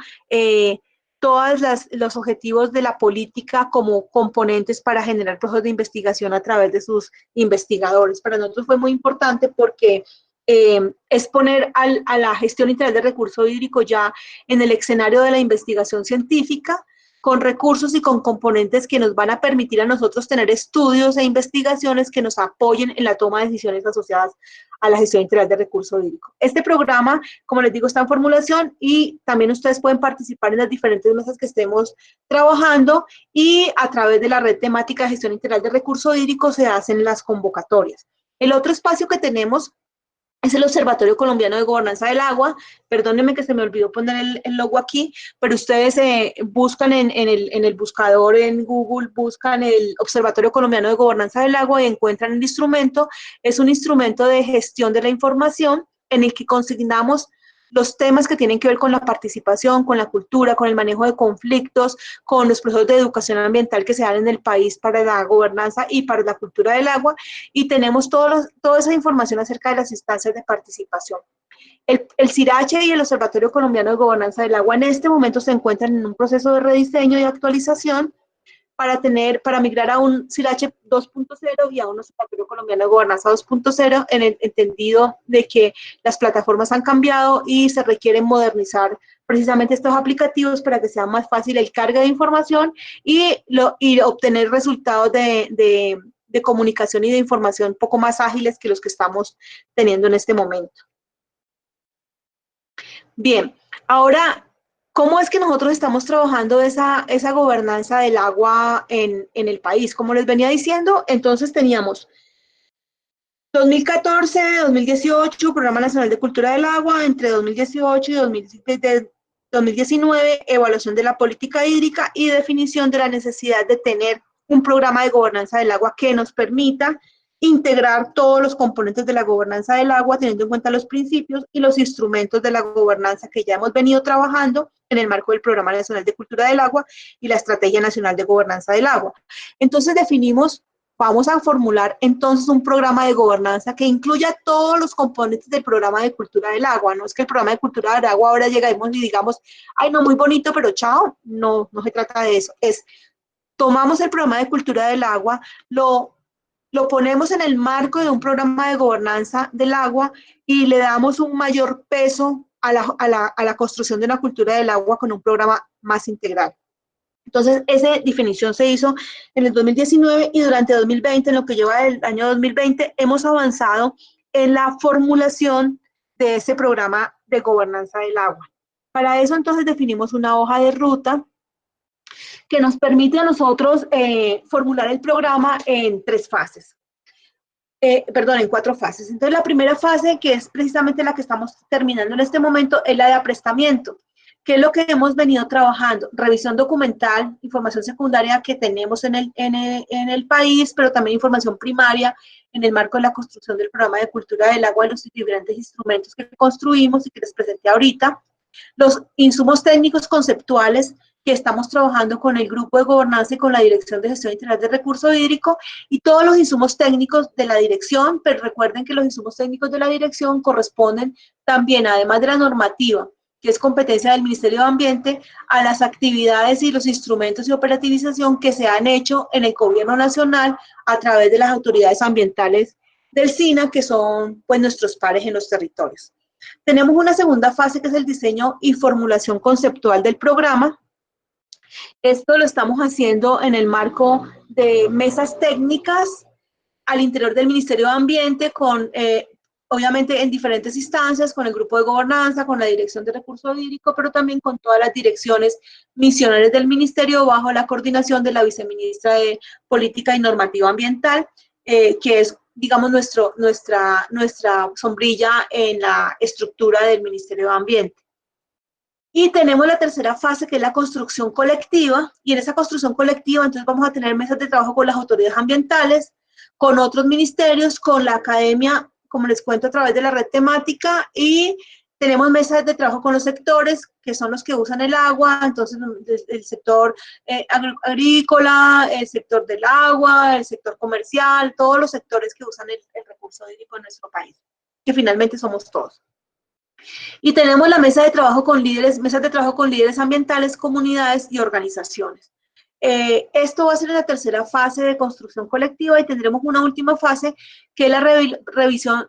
todos los objetivos de la política como componentes para generar procesos de investigación a través de sus investigadores. Para nosotros fue muy importante porque es poner a la gestión integral de recurso hídrico ya en el escenario de la investigación científica, con recursos y con componentes que nos van a permitir a nosotros tener estudios e investigaciones que nos apoyen en la toma de decisiones asociadas a la gestión integral de recurso hídrico. Este programa, como les digo, está en formulación y también ustedes pueden participar en las diferentes mesas que estemos trabajando, y a través de la Red Temática de Gestión Integral de Recurso Hídrico se hacen las convocatorias. El otro espacio que tenemos es el Observatorio Colombiano de Gobernanza del Agua. Perdónenme que se me olvidó poner el logo aquí, pero ustedes buscan en el buscador en Google, buscan el Observatorio Colombiano de Gobernanza del Agua y encuentran el instrumento. Es un instrumento de gestión de la información en el que consignamos los temas que tienen que ver con la participación, con la cultura, con el manejo de conflictos, con los procesos de educación ambiental que se dan en el país para la gobernanza y para la cultura del agua, y tenemos toda esa información acerca de las instancias de participación. El CIRACHE y el Observatorio Colombiano de Gobernanza del Agua en este momento se encuentran en un proceso de rediseño y actualización para migrar a un CIRACHE 2.0 y a un Observatorio Colombiano de Gobernanza 2.0, en el entendido de que las plataformas han cambiado y se requiere modernizar precisamente estos aplicativos para que sea más fácil el carga de información y obtener resultados de comunicación y de información un poco más ágiles que los que estamos teniendo en este momento. Bien, ahora, ¿cómo es que nosotros estamos trabajando esa gobernanza del agua en el país? Como les venía diciendo, entonces teníamos 2014, 2018, Programa Nacional de Cultura del Agua, entre 2018 y 2019, evaluación de la política hídrica y definición de la necesidad de tener un programa de gobernanza del agua que nos permita integrar todos los componentes de la gobernanza del agua, teniendo en cuenta los principios y los instrumentos de la gobernanza que ya hemos venido trabajando en el marco del Programa Nacional de Cultura del Agua y la Estrategia Nacional de Gobernanza del Agua. Entonces definimos, vamos a formular entonces un programa de gobernanza que incluya todos los componentes del Programa de Cultura del Agua. No es que el Programa de Cultura del Agua ahora lleguemos y digamos, ay, no, muy bonito, pero chao. No, no se trata de eso. Tomamos el Programa de Cultura del Agua, lo ponemos en el marco de un programa de gobernanza del agua y le damos un mayor peso a la construcción de una cultura del agua con un programa más integral. Entonces, esa definición se hizo en el 2019 y durante 2020, en lo que lleva el año 2020, hemos avanzado en la formulación de ese programa de gobernanza del agua. Para eso, entonces, definimos una hoja de ruta que nos permite a nosotros formular el programa en 3 fases. en 4 fases. Entonces, la primera fase, que es precisamente la que estamos terminando en este momento, es la de aprestamiento. ¿Qué es lo que hemos venido trabajando? Revisión documental, información secundaria que tenemos en el país, pero también información primaria en el marco de la construcción del programa de cultura del agua y los diferentes instrumentos que construimos y que les presenté ahorita. Los insumos técnicos conceptuales que estamos trabajando con el grupo de gobernanza y con la Dirección de Gestión Integral de Recurso Hídrico, y todos los insumos técnicos de la dirección, pero recuerden que los insumos técnicos de la dirección corresponden también, además de la normativa, que es competencia del Ministerio de Ambiente, a las actividades y los instrumentos y operativización que se han hecho en el gobierno nacional a través de las autoridades ambientales del SINA, que son pues nuestros pares en los territorios. Tenemos una segunda fase que es el diseño y formulación conceptual del programa. Esto lo estamos haciendo en el marco de mesas técnicas al interior del Ministerio de Ambiente, con, obviamente en diferentes instancias, con el grupo de gobernanza, con la Dirección de Recursos Hídricos, pero también con todas las direcciones misionales del Ministerio, bajo la coordinación de la Viceministra de Política y Normativa Ambiental, que es, digamos, nuestra sombrilla en la estructura del Ministerio de Ambiente. Y tenemos la tercera fase, que es la construcción colectiva, y en esa construcción colectiva entonces vamos a tener mesas de trabajo con las autoridades ambientales, con otros ministerios, con la academia, como les cuento, a través de la red temática, y tenemos mesas de trabajo con los sectores, que son los que usan el agua, entonces el sector agrícola, el sector del agua, el sector comercial, todos los sectores que usan el recurso hídrico en nuestro país, que finalmente somos todos. Y tenemos la mesas de trabajo con líderes ambientales, comunidades y organizaciones. Esto va a ser la tercera fase de construcción colectiva, y tendremos una última fase, que es la revisión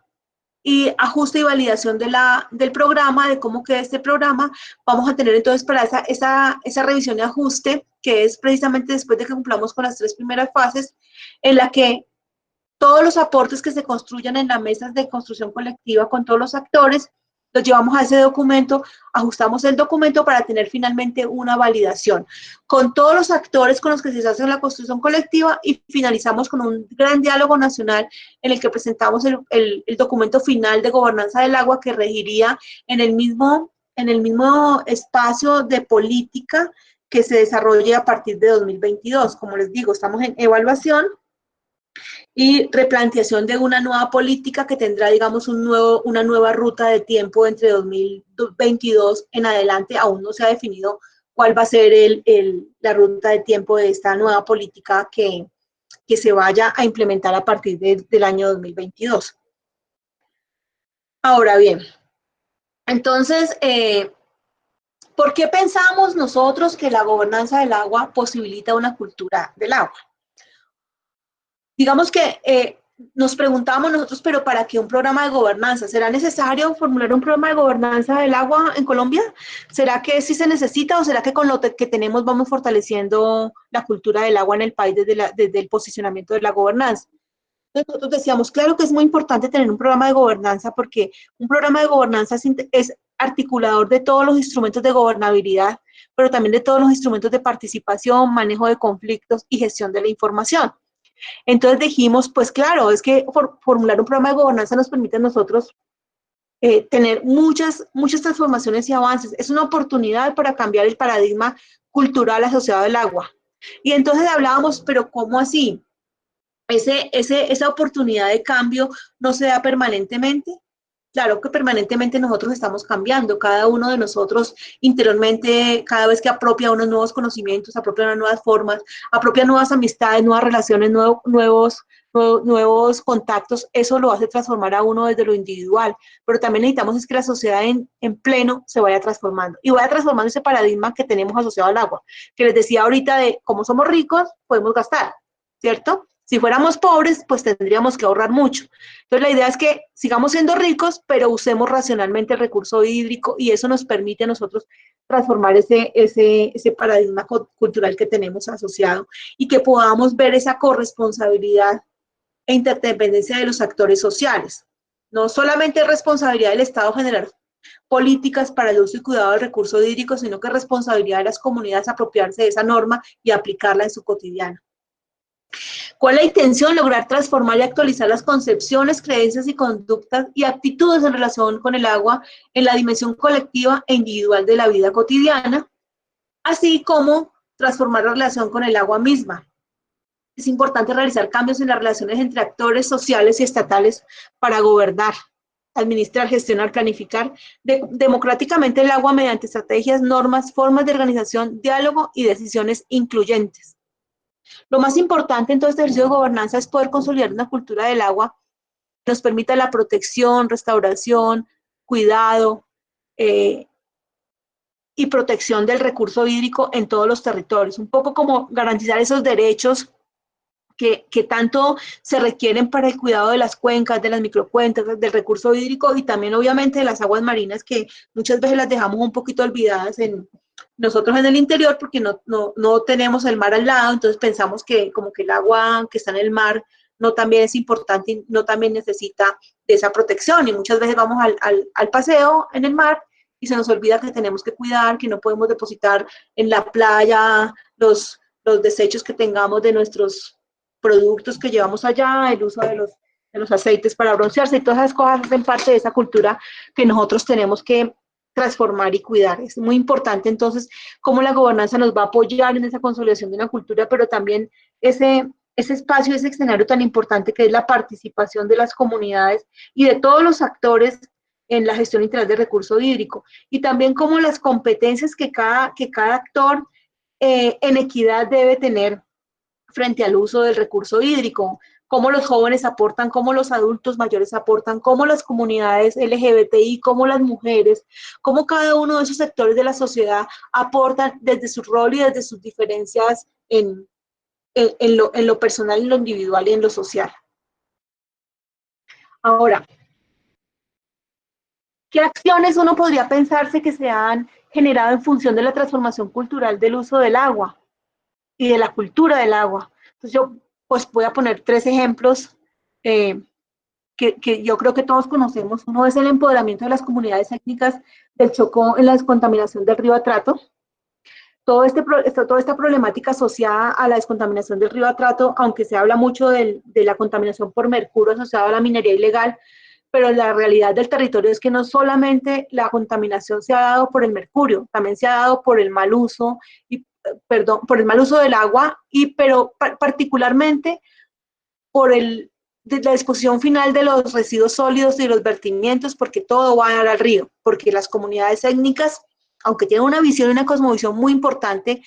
y ajuste y validación del programa, de cómo queda este programa. Vamos a tener entonces para esa revisión y ajuste, que es precisamente después de que cumplamos con las 3 primeras fases, en la que todos los aportes que se construyan en las mesas de construcción colectiva con todos los actores, los llevamos a ese documento, ajustamos el documento para tener finalmente una validación con todos los actores con los que se hace la construcción colectiva, y finalizamos con un gran diálogo nacional en el que presentamos el documento final de gobernanza del agua, que regiría en el mismo espacio de política que se desarrolle a partir de 2022. Como les digo, estamos en evaluación y replanteación de una nueva política que tendrá, digamos, una nueva ruta de tiempo entre 2022 en adelante. Aún no se ha definido cuál va a ser la ruta de tiempo de esta nueva política que se vaya a implementar a partir del año 2022. Ahora bien, entonces, ¿por qué pensamos nosotros que la gobernanza del agua posibilita una cultura del agua? Digamos que nos preguntamos nosotros, pero ¿para qué un programa de gobernanza? ¿Será necesario formular un programa de gobernanza del agua en Colombia? ¿Será que sí se necesita, o será que con lo que tenemos vamos fortaleciendo la cultura del agua en el país desde el posicionamiento de la gobernanza? Entonces nosotros decíamos, claro que es muy importante tener un programa de gobernanza, porque un programa de gobernanza es articulador de todos los instrumentos de gobernabilidad, pero también de todos los instrumentos de participación, manejo de conflictos y gestión de la información. Entonces dijimos, pues claro, es que formular un programa de gobernanza nos permite a nosotros tener muchas transformaciones y avances. Es una oportunidad para cambiar el paradigma cultural asociado al agua. Y entonces hablábamos, pero ¿cómo así? Esa oportunidad de cambio no se da permanentemente. Claro que permanentemente nosotros estamos cambiando, cada uno de nosotros interiormente, cada vez que apropia unos nuevos conocimientos, apropia unas nuevas formas, apropia nuevas amistades, nuevas relaciones, nuevos contactos, eso lo hace transformar a uno desde lo individual, pero también necesitamos es que la sociedad en pleno se vaya transformando, y vaya transformando ese paradigma que tenemos asociado al agua, que les decía ahorita de cómo somos ricos, podemos gastar, ¿cierto? Si fuéramos pobres, pues tendríamos que ahorrar mucho. Entonces, la idea es que sigamos siendo ricos, pero usemos racionalmente el recurso hídrico, y eso nos permite a nosotros transformar ese paradigma cultural que tenemos asociado, y que podamos ver esa corresponsabilidad e interdependencia de los actores sociales. No solamente es responsabilidad del Estado generar políticas para el uso y cuidado del recurso hídrico, sino que es responsabilidad de las comunidades apropiarse de esa norma y aplicarla en su cotidiano. ¿Cuál es la intención? Lograr transformar y actualizar las concepciones, creencias y conductas y actitudes en relación con el agua en la dimensión colectiva e individual de la vida cotidiana, así como transformar la relación con el agua misma. Es importante realizar cambios en las relaciones entre actores sociales y estatales para gobernar, administrar, gestionar, planificar democráticamente el agua mediante estrategias, normas, formas de organización, diálogo y decisiones incluyentes. Lo más importante en todo este ejercicio de gobernanza es poder consolidar una cultura del agua que nos permita la protección, restauración, cuidado y protección del recurso hídrico en todos los territorios. Un poco como garantizar esos derechos que tanto se requieren para el cuidado de las cuencas, de las microcuencas, del recurso hídrico y también obviamente de las aguas marinas que muchas veces las dejamos un poquito olvidadas nosotros en el interior porque no tenemos el mar al lado, entonces pensamos que como que el agua que está en el mar no también es importante y no también necesita de esa protección y muchas veces vamos al paseo en el mar y se nos olvida que tenemos que cuidar, que no podemos depositar en la playa los desechos que tengamos de nuestros productos que llevamos allá, el uso de los aceites para broncearse y todas esas cosas hacen parte de esa cultura que nosotros tenemos que transformar y cuidar. Es muy importante entonces cómo la gobernanza nos va a apoyar en esa consolidación de una cultura, pero también ese espacio, ese escenario tan importante que es la participación de las comunidades y de todos los actores en la gestión integral del recurso hídrico. Y también cómo las competencias que cada actor en equidad debe tener frente al uso del recurso hídrico, cómo los jóvenes aportan, cómo los adultos mayores aportan, cómo las comunidades LGBTI, cómo las mujeres, cómo cada uno de esos sectores de la sociedad aportan desde su rol y desde sus diferencias en lo personal, en lo individual y en lo social. Ahora, ¿qué acciones uno podría pensarse que se han generado en función de la transformación cultural del uso del agua y de la cultura del agua? Entonces yo pues voy a poner 3 ejemplos que yo creo que todos conocemos. Uno es el empoderamiento de las comunidades étnicas del Chocó en la descontaminación del río Atrato. Toda esta problemática asociada a la descontaminación del río Atrato, aunque se habla mucho de la contaminación por mercurio asociada a la minería ilegal, pero la realidad del territorio es que no solamente la contaminación se ha dado por el mercurio, también se ha dado por el mal uso, por el mal uso del agua, pero particularmente por la disposición final de los residuos sólidos y los vertimientos, porque todo va a dar al río, porque las comunidades étnicas, aunque tienen una visión y una cosmovisión muy importante,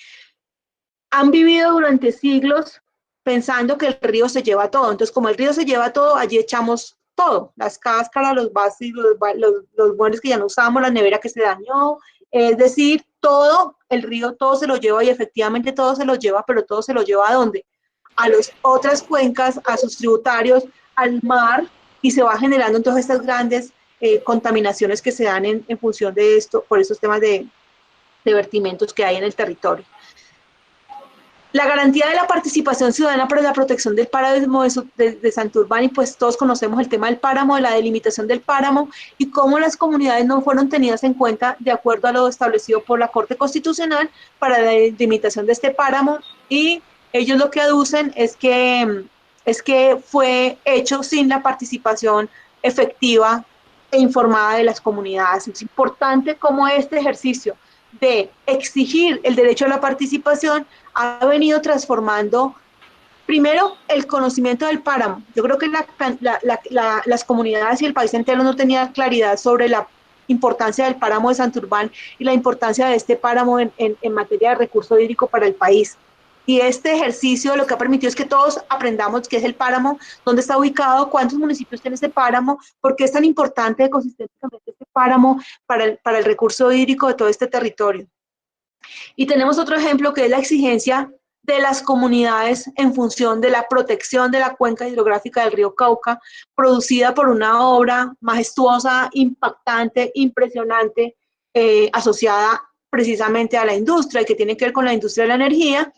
han vivido durante siglos pensando que el río se lleva todo. Entonces, como el río se lleva todo, allí echamos todo, las cáscaras, los vasos, los muebles que ya no usamos, la nevera que se dañó, es decir, todo, el río todo se lo lleva y efectivamente todo se lo lleva, pero todo se lo lleva ¿a dónde? A las otras cuencas, a sus tributarios, al mar, y se va generando entonces estas grandes contaminaciones que se dan en función de esto, por esos temas de vertimientos que hay en el territorio. La garantía de la participación ciudadana para la protección del páramo de Santurbán, y pues todos conocemos el tema del páramo, de la delimitación del páramo y cómo las comunidades no fueron tenidas en cuenta de acuerdo a lo establecido por la Corte Constitucional para la delimitación de este páramo, y ellos lo que aducen es que fue hecho sin la participación efectiva e informada de las comunidades. Es importante cómo este ejercicio de exigir el derecho a la participación ha venido transformando primero el conocimiento del páramo. Yo creo que las comunidades y el país entero no tenían claridad sobre la importancia del páramo de Santurbán y la importancia de este páramo en materia de recurso hídrico para el país. Y este ejercicio lo que ha permitido es que todos aprendamos qué es el páramo, dónde está ubicado, cuántos municipios tiene este páramo, por qué es tan importante ecosistémicamente este páramo para el recurso hídrico de todo este territorio. Y tenemos otro ejemplo que es la exigencia de las comunidades en función de la protección de la cuenca hidrográfica del río Cauca, producida por una obra majestuosa, impactante, impresionante, asociada precisamente a la industria, y que tiene que ver con la industria de la energía,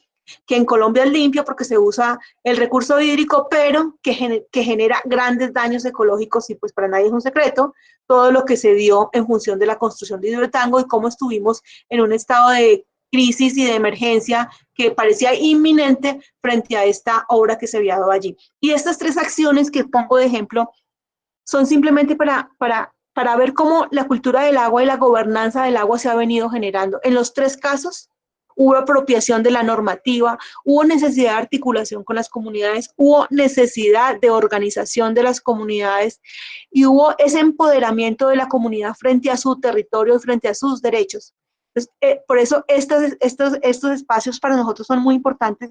que en Colombia es limpio porque se usa el recurso hídrico, pero que genera grandes daños ecológicos, y pues para nadie es un secreto todo lo que se dio en función de la construcción de Hidroituango y cómo estuvimos en un estado de crisis y de emergencia que parecía inminente frente a esta obra que se había dado allí. Y estas 3 acciones que pongo de ejemplo son simplemente para ver cómo la cultura del agua y la gobernanza del agua se ha venido generando. En los 3 casos hubo apropiación de la normativa, hubo necesidad de articulación con las comunidades, hubo necesidad de organización de las comunidades y hubo ese empoderamiento de la comunidad frente a su territorio y frente a sus derechos. Entonces, por eso estos espacios para nosotros son muy importantes,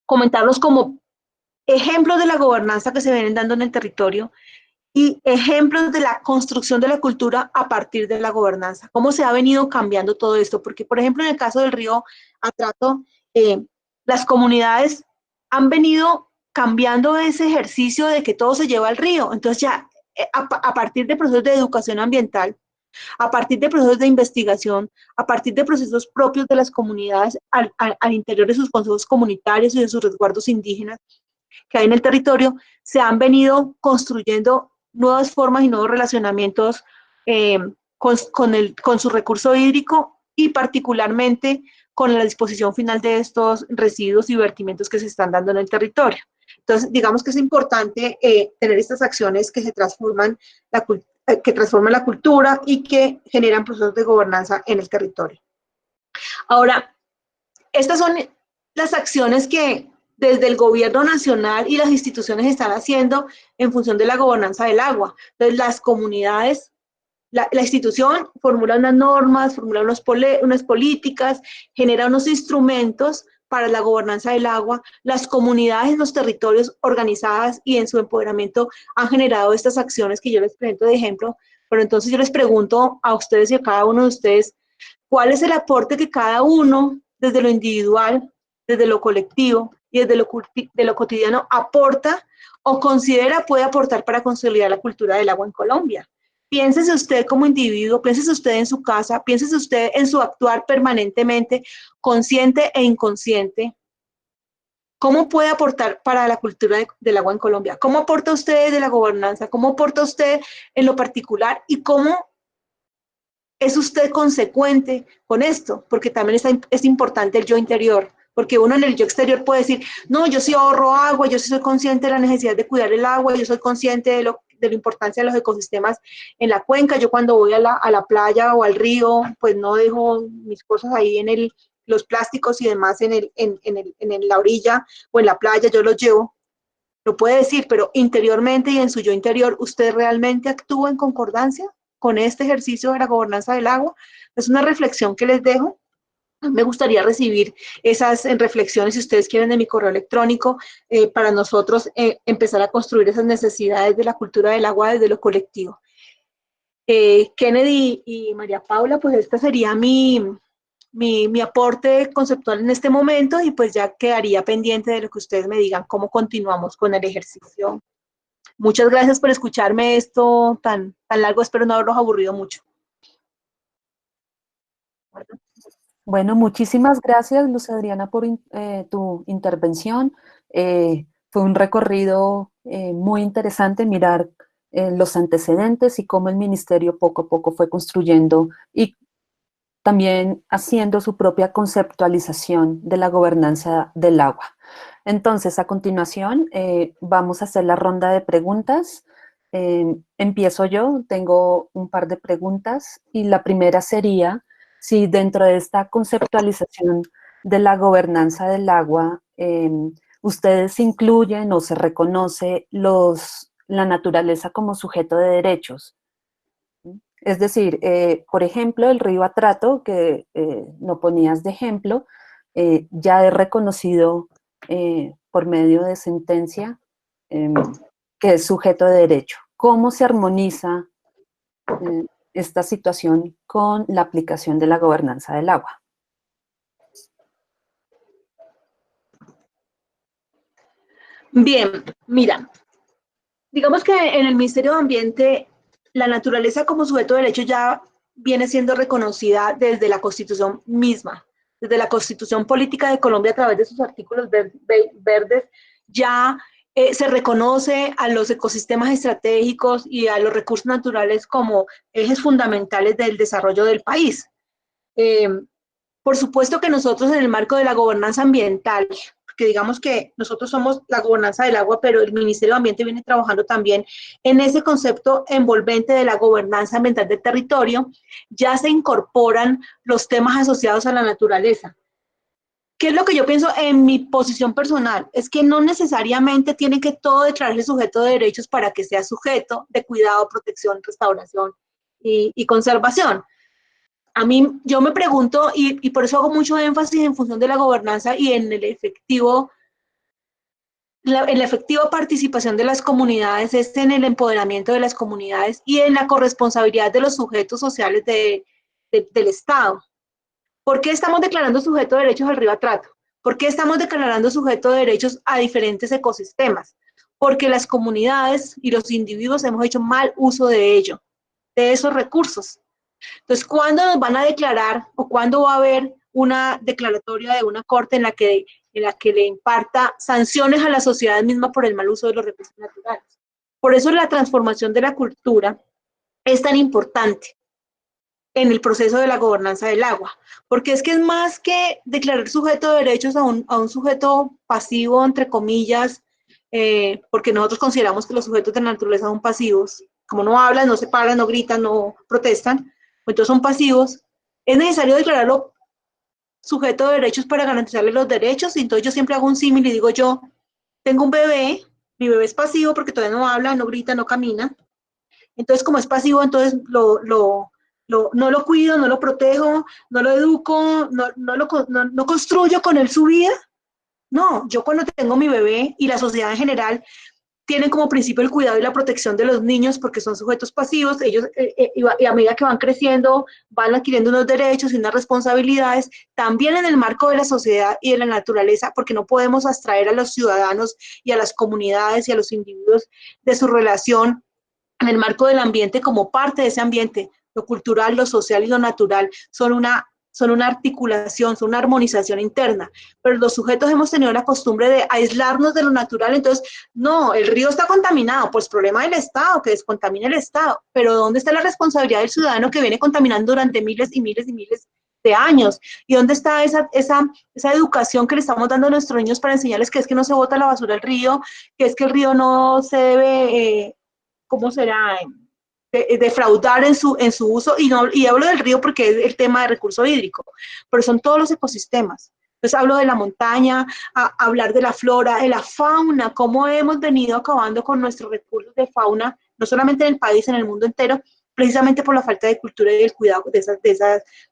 comentarlos como ejemplos de la gobernanza que se vienen dando en el territorio y ejemplos de la construcción de la cultura a partir de la gobernanza. ¿Cómo se ha venido cambiando todo esto? Porque, por ejemplo, en el caso del río Atrato, las comunidades han venido cambiando ese ejercicio de que todo se lleva al río. Entonces ya a partir de procesos de educación ambiental, a partir de procesos de investigación, a partir de procesos propios de las comunidades al interior de sus consejos comunitarios y de sus resguardos indígenas que hay en el territorio, se han venido construyendo nuevas formas y nuevos relacionamientos con su recurso hídrico y particularmente con la disposición final de estos residuos y vertimientos que se están dando en el territorio. Entonces, digamos que es importante tener estas acciones que se transforman que transforman la cultura y que generan procesos de gobernanza en el territorio. Ahora, estas son las acciones que desde el gobierno nacional y las instituciones están haciendo en función de la gobernanza del agua. Entonces, las comunidades, la institución formula unas normas, formula unas políticas, genera unos instrumentos para la gobernanza del agua. Las comunidades en los territorios organizadas y en su empoderamiento han generado estas acciones que yo les presento de ejemplo. Pero entonces yo les pregunto a ustedes y a cada uno de ustedes, ¿cuál es el aporte que cada uno, desde lo individual, desde lo colectivo y desde lo cotidiano, aporta o considera puede aportar para consolidar la cultura del agua en Colombia? Piénsese usted como individuo, piénsese usted en su casa, piénsese usted en su actuar permanentemente, consciente e inconsciente. ¿Cómo puede aportar para la cultura del agua en Colombia? ¿Cómo aporta usted de la gobernanza? ¿Cómo aporta usted en lo particular? ¿Y cómo es usted consecuente con esto? Porque también es importante el yo interior. Porque uno en el yo exterior puede decir, no, yo sí ahorro agua, yo sí soy consciente de la necesidad de cuidar el agua, yo soy consciente de la importancia de los ecosistemas en la cuenca. Yo cuando voy a la playa o al río, pues no dejo mis cosas ahí los plásticos y demás en la orilla o en la playa, yo los llevo. Lo puede decir, pero interiormente y en su yo interior, ¿usted realmente actúa en concordancia con este ejercicio de la gobernanza del agua? Es una reflexión que les dejo. Me gustaría recibir esas reflexiones, si ustedes quieren, de mi correo electrónico, para nosotros empezar a construir esas necesidades de la cultura del agua desde lo colectivo. Kennedy y María Paula, pues este sería mi aporte conceptual en este momento y pues ya quedaría pendiente de lo que ustedes me digan, cómo continuamos con el ejercicio. Muchas gracias por escucharme esto tan largo, espero no haberlos aburrido mucho. Bueno, muchísimas gracias, Luz Adriana, por tu intervención. Fue un recorrido muy interesante mirar los antecedentes y cómo el ministerio poco a poco fue construyendo y también haciendo su propia conceptualización de la gobernanza del agua. Entonces, a continuación, vamos a hacer la ronda de preguntas. Empiezo yo, tengo un par de preguntas y la primera sería si dentro de esta conceptualización de la gobernanza del agua, ustedes incluyen o se reconoce la naturaleza como sujeto de derechos. Es decir, por ejemplo, el río Atrato, que no ponías de ejemplo, ya es reconocido por medio de sentencia que es sujeto de derecho. ¿Cómo se armoniza esta situación con la aplicación de la gobernanza del agua? Bien, mira, digamos que en el Ministerio de Ambiente la naturaleza como sujeto de derecho ya viene siendo reconocida desde la Constitución misma, desde la Constitución Política de Colombia a través de sus artículos verdes, ya se reconoce a los ecosistemas estratégicos y a los recursos naturales como ejes fundamentales del desarrollo del país. Por supuesto que nosotros en el marco de la gobernanza ambiental, porque digamos que nosotros somos la gobernanza del agua, pero el Ministerio de Ambiente viene trabajando también en ese concepto envolvente de la gobernanza ambiental del territorio, ya se incorporan los temas asociados a la naturaleza. ¿Qué es lo que yo pienso en mi posición personal? Es que no necesariamente tiene que todo declararse sujeto de derechos para que sea sujeto de cuidado, protección, restauración y conservación. A mí, yo me pregunto, y por eso hago mucho énfasis en función de la gobernanza y en la efectiva participación de las comunidades, es en el empoderamiento de las comunidades y en la corresponsabilidad de los sujetos sociales del Estado. ¿Por qué estamos declarando sujeto de derechos al río Atrato? ¿Por qué estamos declarando sujeto de derechos a diferentes ecosistemas? Porque las comunidades y los individuos hemos hecho mal uso de ello, de esos recursos. Entonces, ¿cuándo nos van a declarar o cuándo va a haber una declaratoria de una corte en la que le imparta sanciones a la sociedad misma por el mal uso de los recursos naturales? Por eso la transformación de la cultura es tan importante en el proceso de la gobernanza del agua, porque es que es más que declarar sujeto de derechos a un sujeto pasivo, entre comillas, porque nosotros consideramos que los sujetos de la naturaleza son pasivos, como no hablan, no se paran, no gritan, no protestan, entonces son pasivos, es necesario declararlo sujeto de derechos para garantizarle los derechos, y entonces yo siempre hago un símil y digo yo, tengo un bebé, mi bebé es pasivo porque todavía no habla, no grita, no camina, entonces como es pasivo, entonces no lo cuido, no lo protejo, no lo educo, no construyo con él su vida. No, yo cuando tengo mi bebé y la sociedad en general tienen como principio el cuidado y la protección de los niños porque son sujetos pasivos, ellos y a medida que van creciendo van adquiriendo unos derechos y unas responsabilidades, también en el marco de la sociedad y de la naturaleza, porque no podemos abstraer a los ciudadanos y a las comunidades y a los individuos de su relación en el marco del ambiente como parte de ese ambiente. Lo cultural, lo social y lo natural son una articulación, son una armonización interna, pero los sujetos hemos tenido la costumbre de aislarnos de lo natural, entonces, no, el río está contaminado, pues problema del Estado, que descontamine el Estado, pero ¿dónde está la responsabilidad del ciudadano que viene contaminando durante miles y miles y miles de años? ¿Y dónde está esa educación que le estamos dando a nuestros niños para enseñarles que es que no se bota la basura al río, que es que el río no se debe, ¿cómo será?, defraudar en su uso, y hablo del río porque es el tema de recurso hídrico, pero son todos los ecosistemas. Entonces hablo de la montaña, hablar de la flora, de la fauna, cómo hemos venido acabando con nuestros recursos de fauna, no solamente en el país, en el mundo entero, precisamente por la falta de cultura y del cuidado de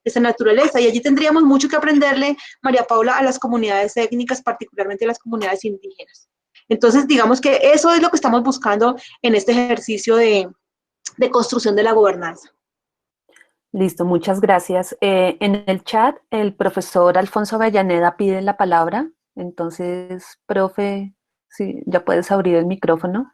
esa naturaleza. Y allí tendríamos mucho que aprenderle, María Paula, a las comunidades étnicas, particularmente a las comunidades indígenas. Entonces, digamos que eso es lo que estamos buscando en este ejercicio de construcción de la gobernanza. Listo, muchas gracias. En el chat, el profesor Alfonso Avellaneda pide la palabra. Entonces, profe, sí, ya puedes abrir el micrófono.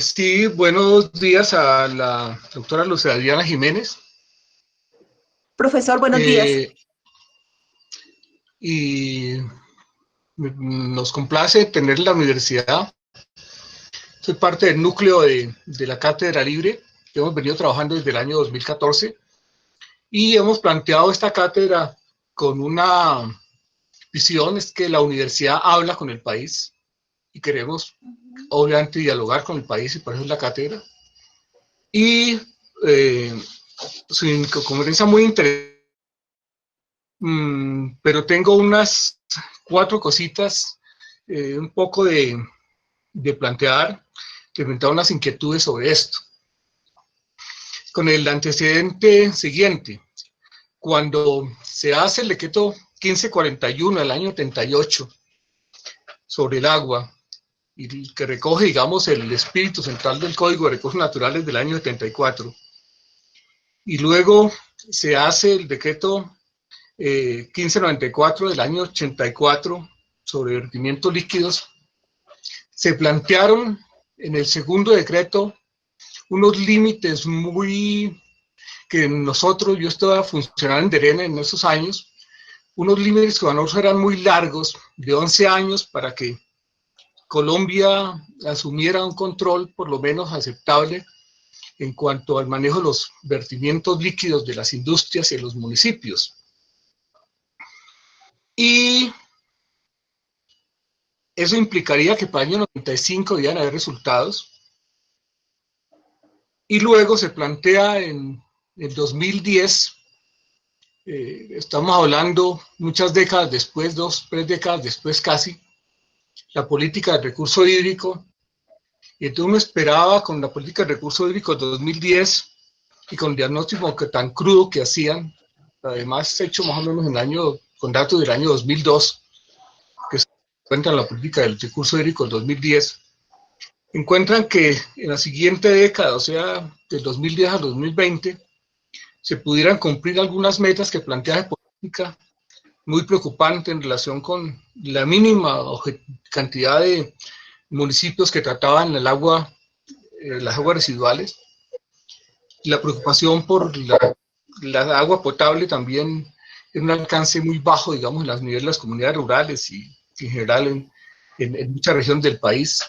Sí, buenos días a la doctora Lucía Diana Jiménez. Profesor, buenos días. Y nos complace tener la universidad. Soy parte del núcleo de la Cátedra Libre, que hemos venido trabajando desde el año 2014, y hemos planteado esta cátedra con una visión, es que la universidad habla con el país, y queremos obviamente dialogar con el país, y por eso es la cátedra. Y su conferencia muy interesante, pero tengo unas 4 cositas, un poco de plantear, de presentar unas inquietudes sobre esto. Con el antecedente siguiente, cuando se hace el decreto 1541 del año 78 sobre el agua, y que recoge, digamos, el espíritu central del Código de Recursos Naturales del año 74, y luego se hace el decreto 1594 del año 84 sobre vertimientos líquidos, se plantearon en el segundo decreto unos límites que nosotros, yo estaba funcionando en DEREN en esos años, unos límites que a nosotros eran muy largos, de 11 años, para que Colombia asumiera un control por lo menos aceptable en cuanto al manejo de los vertimientos líquidos de las industrias y de los municipios. Y eso implicaría que para el año 95 debían haber resultados. Y luego se plantea en el 2010, estamos hablando muchas décadas después, 2, 3 décadas después casi, la política del recurso hídrico. Y entonces uno esperaba con la política del recurso hídrico de 2010 y con el diagnóstico tan crudo que hacían, además hecho más o menos en el año, con datos del año 2002, que se encuentra en la política del recurso hídrico del 2010, encuentran que en la siguiente década, o sea, del 2010 al 2020, se pudieran cumplir algunas metas que plantea la política, muy preocupante en relación con la mínima cantidad de municipios que trataban el agua, las aguas residuales, la preocupación por la agua potable también en un alcance muy bajo, digamos, en los niveles de las comunidades rurales y en general en muchas regiones del país.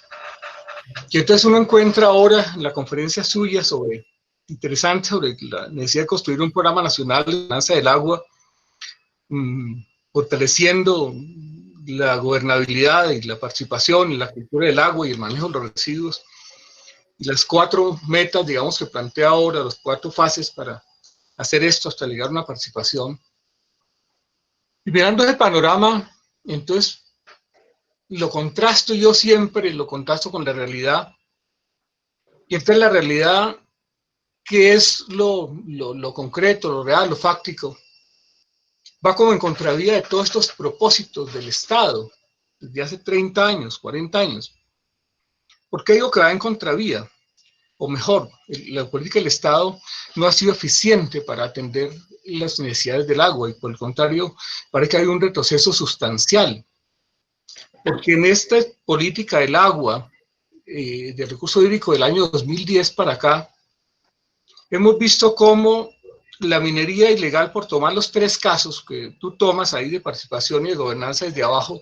Y entonces uno encuentra ahora en la conferencia suya interesante sobre la necesidad de construir un programa nacional de gobernanza del agua, fortaleciendo la gobernabilidad y la participación en la cultura del agua y el manejo de los residuos. Y las 4 metas, digamos, que plantea ahora, las 4 fases para hacer esto hasta llegar a una participación. Y mirando ese panorama, entonces, lo contrasto yo siempre, lo contrasto con la realidad. Y entonces la realidad, que es lo concreto, lo real, lo fáctico, va como en contravía de todos estos propósitos del Estado, desde hace 30 años, 40 años. ¿Por qué digo que va en contravía? O mejor, la política del Estado no ha sido eficiente para atender las necesidades del agua y por el contrario, parece que hay un retroceso sustancial. Porque en esta política del agua, del recurso hídrico del año 2010 para acá, hemos visto cómo la minería ilegal, por tomar los 3 casos que tú tomas ahí de participación y de gobernanza desde abajo,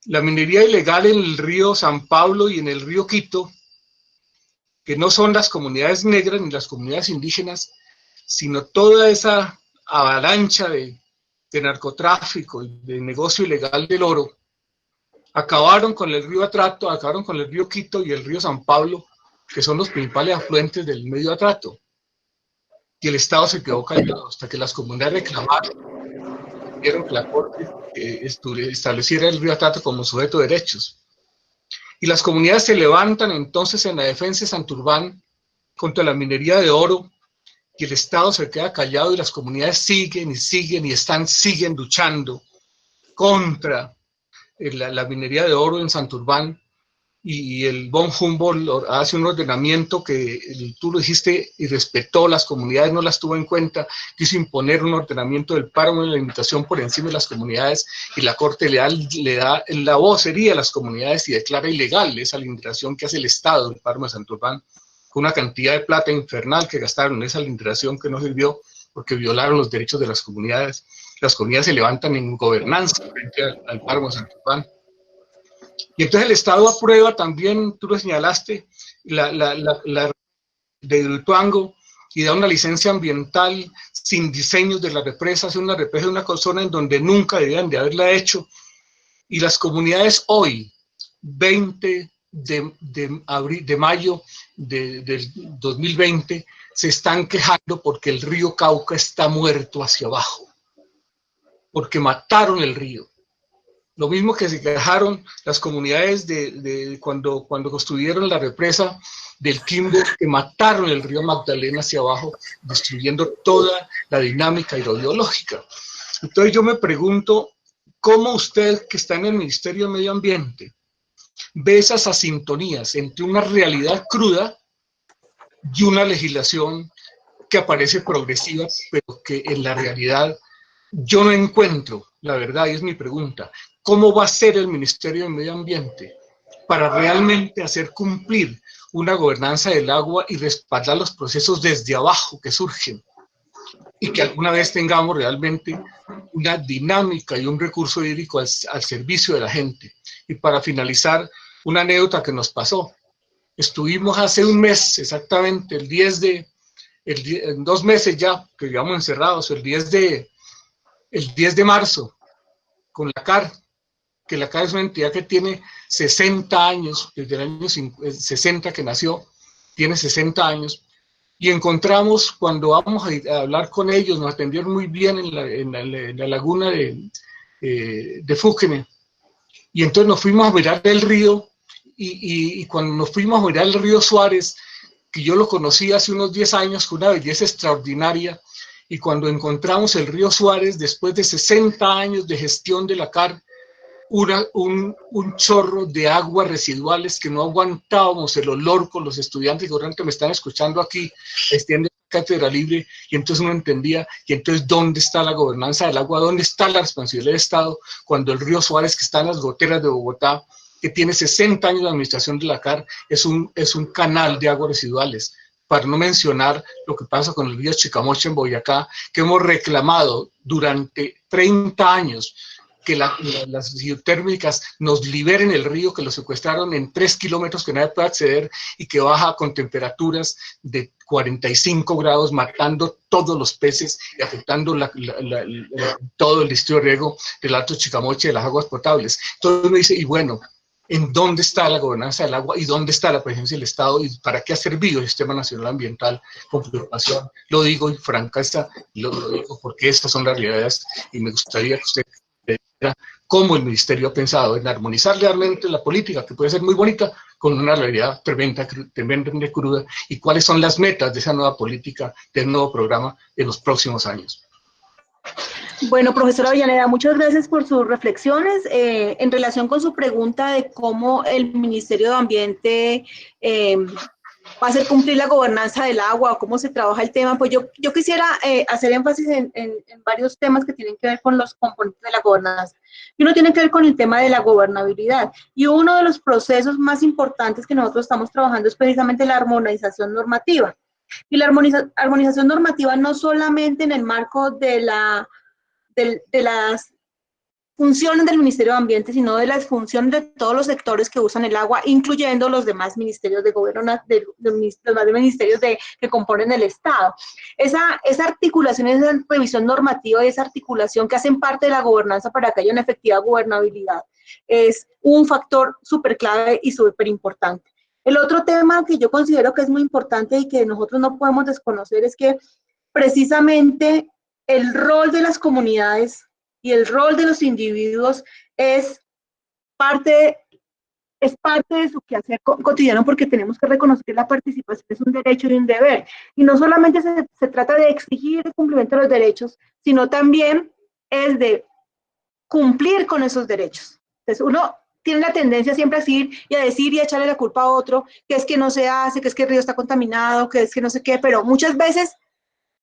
la minería ilegal en el río San Pablo y en el río Quito, que no son las comunidades negras ni las comunidades indígenas, sino toda esa avalancha de narcotráfico y de negocio ilegal del oro, acabaron con el río Atrato, acabaron con el río Quito y el río San Pablo, que son los principales afluentes del medio Atrato. Y el Estado se quedó callado hasta que las comunidades reclamaron, vieron que la Corte estableciera el río Atrato como sujeto de derechos. Y las comunidades se levantan entonces en la defensa de Santurbán contra la minería de oro, y el Estado se queda callado y las comunidades siguen y siguen y siguen luchando contra la minería de oro en Santurbán. Y el Von Humboldt hace un ordenamiento que tú lo dijiste y respetó, las comunidades no las tuvo en cuenta, quiso imponer un ordenamiento del páramo y la limitación por encima de las comunidades, y la Corte le da la vocería a las comunidades y declara ilegal esa limitación que hace el Estado del páramo de Santurbán, con una cantidad de plata infernal que gastaron en esa limitación que no sirvió porque violaron los derechos de las comunidades. Las comunidades se levantan en gobernanza frente al páramo de Santurbán. Y entonces el Estado aprueba también, tú lo señalaste, la de Hidroituango, y da una licencia ambiental sin diseños de la represa, hace una represa en una zona en donde nunca debían de haberla hecho. Y las comunidades hoy, 20 de mayo del 2020, se están quejando porque el río Cauca está muerto hacia abajo, porque mataron el río. Lo mismo que se quejaron las comunidades de cuando construyeron la represa del Quimbo, que mataron el río Magdalena hacia abajo, destruyendo toda la dinámica hidrobiológica. Entonces yo me pregunto, ¿cómo usted, que está en el Ministerio de Medio Ambiente, ve esas asintonías entre una realidad cruda y una legislación que aparece progresiva, pero que en la realidad yo no encuentro, la verdad, y es mi pregunta, ¿cómo va a ser el Ministerio de Medio Ambiente para realmente hacer cumplir una gobernanza del agua y respaldar los procesos desde abajo que surgen? Y que alguna vez tengamos realmente una dinámica y un recurso hídrico al servicio de la gente, Y para finalizar, una anécdota que nos pasó. Estuvimos hace un mes, exactamente, en 2 meses ya, que llevamos encerrados, el 10 de marzo, con la CAR, que la CAR es una entidad que tiene 60 años, desde el año 60 que nació, tiene 60 años, y encontramos, cuando vamos a hablar con ellos, nos atendieron muy bien en la laguna de Fúquene, y entonces nos fuimos a mirar el río, y cuando nos fuimos a mirar el río Suárez, que yo lo conocí hace unos 10 años, con una belleza extraordinaria, y cuando encontramos el río Suárez, después de 60 años de gestión de la CAR, un chorro de aguas residuales que no aguantábamos el olor con los estudiantes que me están escuchando aquí, extiende Cátedra Libre, y entonces uno entendía, y entonces ¿dónde está la gobernanza del agua? ¿Dónde está la responsabilidad del Estado cuando el río Suárez, que está en las goteras de Bogotá, que tiene 60 años de administración de la CAR, es un canal de aguas residuales? Para no mencionar lo que pasa con el río Chicamocha en Boyacá, que hemos reclamado durante 30 años, que las geotérmicas nos liberen el río, que lo secuestraron en 3 kilómetros que nadie puede acceder y que baja con temperaturas de 45 grados, matando todos los peces y afectando todo el distrito de riego del Alto Chicamocha y de las aguas potables. Entonces uno dice, y bueno, ¿en dónde está la gobernanza del agua y dónde está la presencia del Estado y para qué ha servido el Sistema Nacional Ambiental? Con preocupación lo digo y franca, lo digo porque estas son las realidades y me gustaría que usted cómo el ministerio ha pensado en armonizar realmente la política, que puede ser muy bonita, con una realidad tremendamente cruda, y cuáles son las metas de esa nueva política, del nuevo programa en los próximos años. Bueno, profesora Avellaneda, muchas gracias por sus reflexiones. En relación con su pregunta de cómo el Ministerio de Ambiente va a hacer cumplir la gobernanza del agua o cómo se trabaja el tema, pues yo quisiera hacer énfasis en varios temas que tienen que ver con los componentes de la gobernanza. Y uno tiene que ver con el tema de la gobernabilidad. Y uno de los procesos más importantes que nosotros estamos trabajando es precisamente la armonización normativa. Y la armonización normativa no solamente en el marco de las funciones del Ministerio de Ambiente, sino de las funciones de todos los sectores que usan el agua, incluyendo los demás ministerios de gobierno, los demás ministerios que componen el Estado. Esa articulación, esa revisión normativa y esa articulación que hacen parte de la gobernanza para que haya una efectiva gobernabilidad es un factor súper clave y súper importante. El otro tema que yo considero que es muy importante y que nosotros no podemos desconocer es que precisamente el rol de las comunidades y el rol de los individuos es parte de su quehacer cotidiano, porque tenemos que reconocer que la participación es un derecho y un deber. Y no solamente se trata de exigir el cumplimiento de los derechos, sino también es de cumplir con esos derechos. Entonces uno tiene la tendencia siempre a decir y a echarle la culpa a otro, que es que no se hace, que es que el río está contaminado, que es que no sé qué, pero muchas veces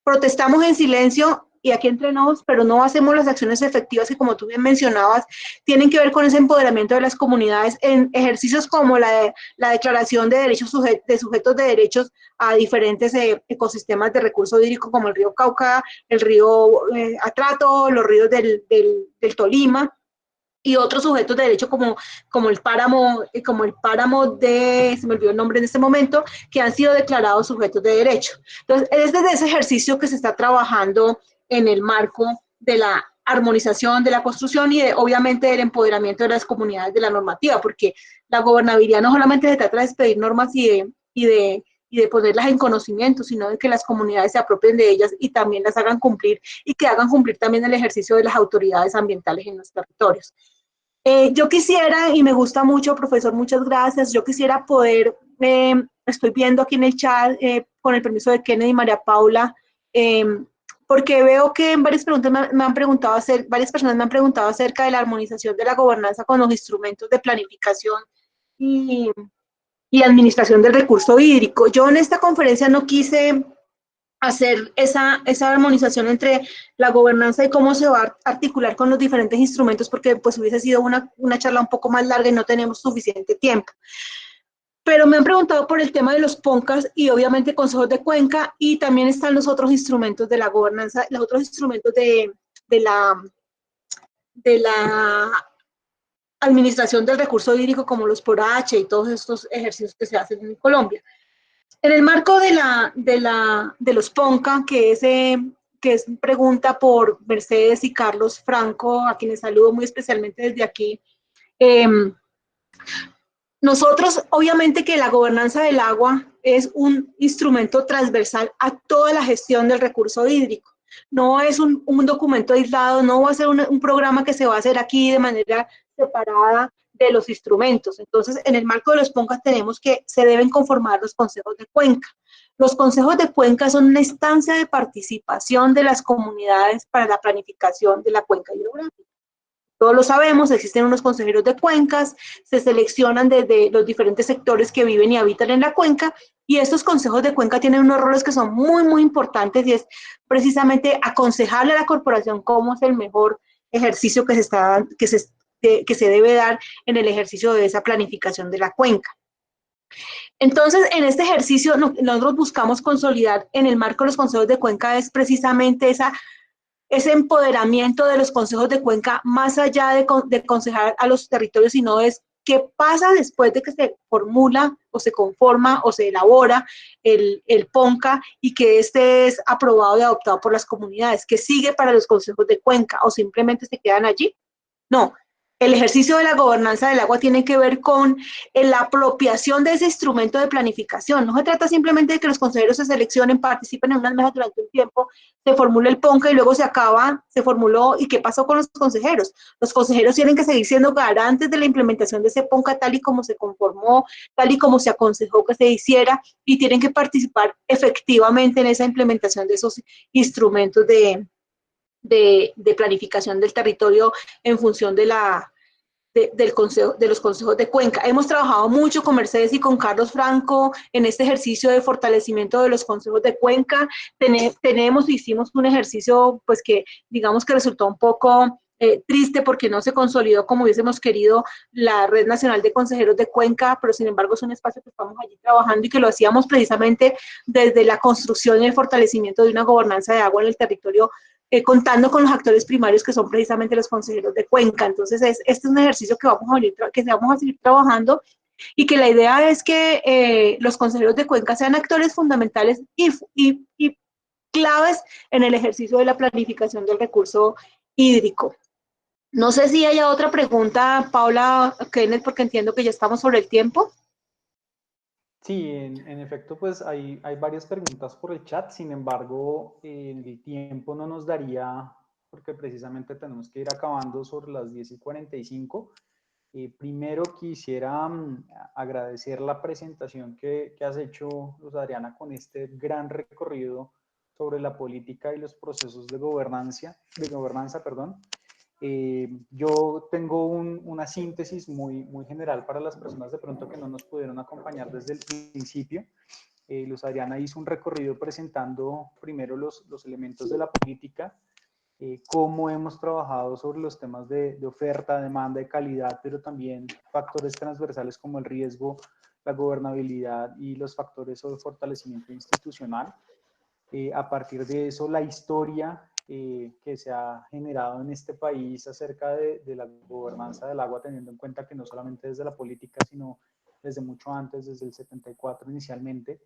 protestamos en silencio y aquí entre nos, pero no hacemos las acciones efectivas que, como tú bien mencionabas, tienen que ver con ese empoderamiento de las comunidades en ejercicios como la declaración de derechos de sujetos de derechos a diferentes ecosistemas de recurso hídrico como el río Cauca, el río Atrato, los ríos del Tolima, y otros sujetos de derecho como el páramo de, se me olvidó el nombre en este momento, que han sido declarados sujetos de derecho. Entonces, es desde ese ejercicio que se está trabajando en el marco de la armonización, de la construcción y obviamente del empoderamiento de las comunidades de la normativa, porque la gobernabilidad no solamente se trata de expedir normas y de ponerlas en conocimiento, sino de que las comunidades se apropien de ellas y también las hagan cumplir y que hagan cumplir también el ejercicio de las autoridades ambientales en los territorios. Yo quisiera, y me gusta mucho, profesor, muchas gracias, yo quisiera poder, estoy viendo aquí en el chat, con el permiso de Kennedy y María Paula, porque veo que en varias preguntas varias personas me han preguntado acerca de la armonización de la gobernanza con los instrumentos de planificación y administración del recurso hídrico. Yo en esta conferencia no quise hacer esa armonización entre la gobernanza y cómo se va a articular con los diferentes instrumentos, porque pues hubiese sido una charla un poco más larga y no tenemos suficiente tiempo. Pero me han preguntado por el tema de los PONCAS y obviamente consejos de cuenca, y también están los otros instrumentos de la gobernanza, los otros instrumentos de la administración del recurso hídrico como los PORACHE y todos estos ejercicios que se hacen en Colombia. En el marco de los PONCA, que es pregunta por Mercedes y Carlos Franco, a quienes saludo muy especialmente desde aquí, nosotros, obviamente que la gobernanza del agua es un instrumento transversal a toda la gestión del recurso hídrico. No es un documento aislado, no va a ser un programa que se va a hacer aquí de manera separada de los instrumentos. Entonces, en el marco de los PONCA tenemos que se deben conformar los consejos de cuenca. Los consejos de cuenca son una instancia de participación de las comunidades para la planificación de la cuenca hidrográfica. Todos lo sabemos, existen unos consejeros de cuencas, se seleccionan desde los diferentes sectores que viven y habitan en la cuenca, y estos consejos de cuenca tienen unos roles que son muy, muy importantes, y es precisamente aconsejarle a la corporación cómo es el mejor ejercicio que se debe dar en el ejercicio de esa planificación de la cuenca. Entonces, en este ejercicio, nosotros buscamos consolidar en el marco de los consejos de cuenca es precisamente ese empoderamiento de los consejos de cuenca, más allá de aconsejar a los territorios, sino es qué pasa después de que se formula o se conforma o se elabora el PONCA y que este es aprobado y adoptado por las comunidades. ¿Qué sigue para los consejos de cuenca o simplemente se quedan allí? No. El ejercicio de la gobernanza del agua tiene que ver con la apropiación de ese instrumento de planificación. No se trata simplemente de que los consejeros se seleccionen, participen en unas mesas durante un tiempo, se formule el PONCA y luego se acaba, se formuló, ¿y qué pasó con los consejeros? Los consejeros tienen que seguir siendo garantes de la implementación de ese PONCA tal y como se conformó, tal y como se aconsejó que se hiciera, y tienen que participar efectivamente en esa implementación de esos instrumentos de planificación del territorio en función de los consejos de cuenca. Hemos trabajado mucho con Mercedes y con Carlos Franco en este ejercicio de fortalecimiento de los consejos de cuenca. Hicimos un ejercicio pues que digamos que resultó un poco triste porque no se consolidó como hubiésemos querido la Red Nacional de Consejeros de Cuenca, pero sin embargo es un espacio que estamos allí trabajando y que lo hacíamos precisamente desde la construcción y el fortalecimiento de una gobernanza de agua en el territorio, contando con los actores primarios que son precisamente los consejeros de cuenca. Entonces, este es un ejercicio que vamos a seguir trabajando y que la idea es que los consejeros de cuenca sean actores fundamentales y claves en el ejercicio de la planificación del recurso hídrico. No sé si haya otra pregunta, Paula, Kenneth, porque entiendo que ya estamos sobre el tiempo. Sí, en efecto, pues hay varias preguntas por el chat, sin embargo, el tiempo no nos daría, porque precisamente tenemos que ir acabando sobre las 10:45. Primero quisiera agradecer la presentación que has hecho, Luz Adriana, con este gran recorrido sobre la política y los procesos de gobernanza, perdón. Yo tengo una síntesis muy general para las personas de pronto que no nos pudieron acompañar desde el principio. Luz Adriana hizo un recorrido presentando primero los elementos de la política, cómo hemos trabajado sobre los temas de oferta, demanda y calidad, pero también factores transversales como el riesgo, la gobernabilidad y los factores sobre fortalecimiento institucional. A partir de eso, la historia que se ha generado en este país acerca de la gobernanza del agua, teniendo en cuenta que no solamente desde la política, sino desde mucho antes, desde el 74 inicialmente.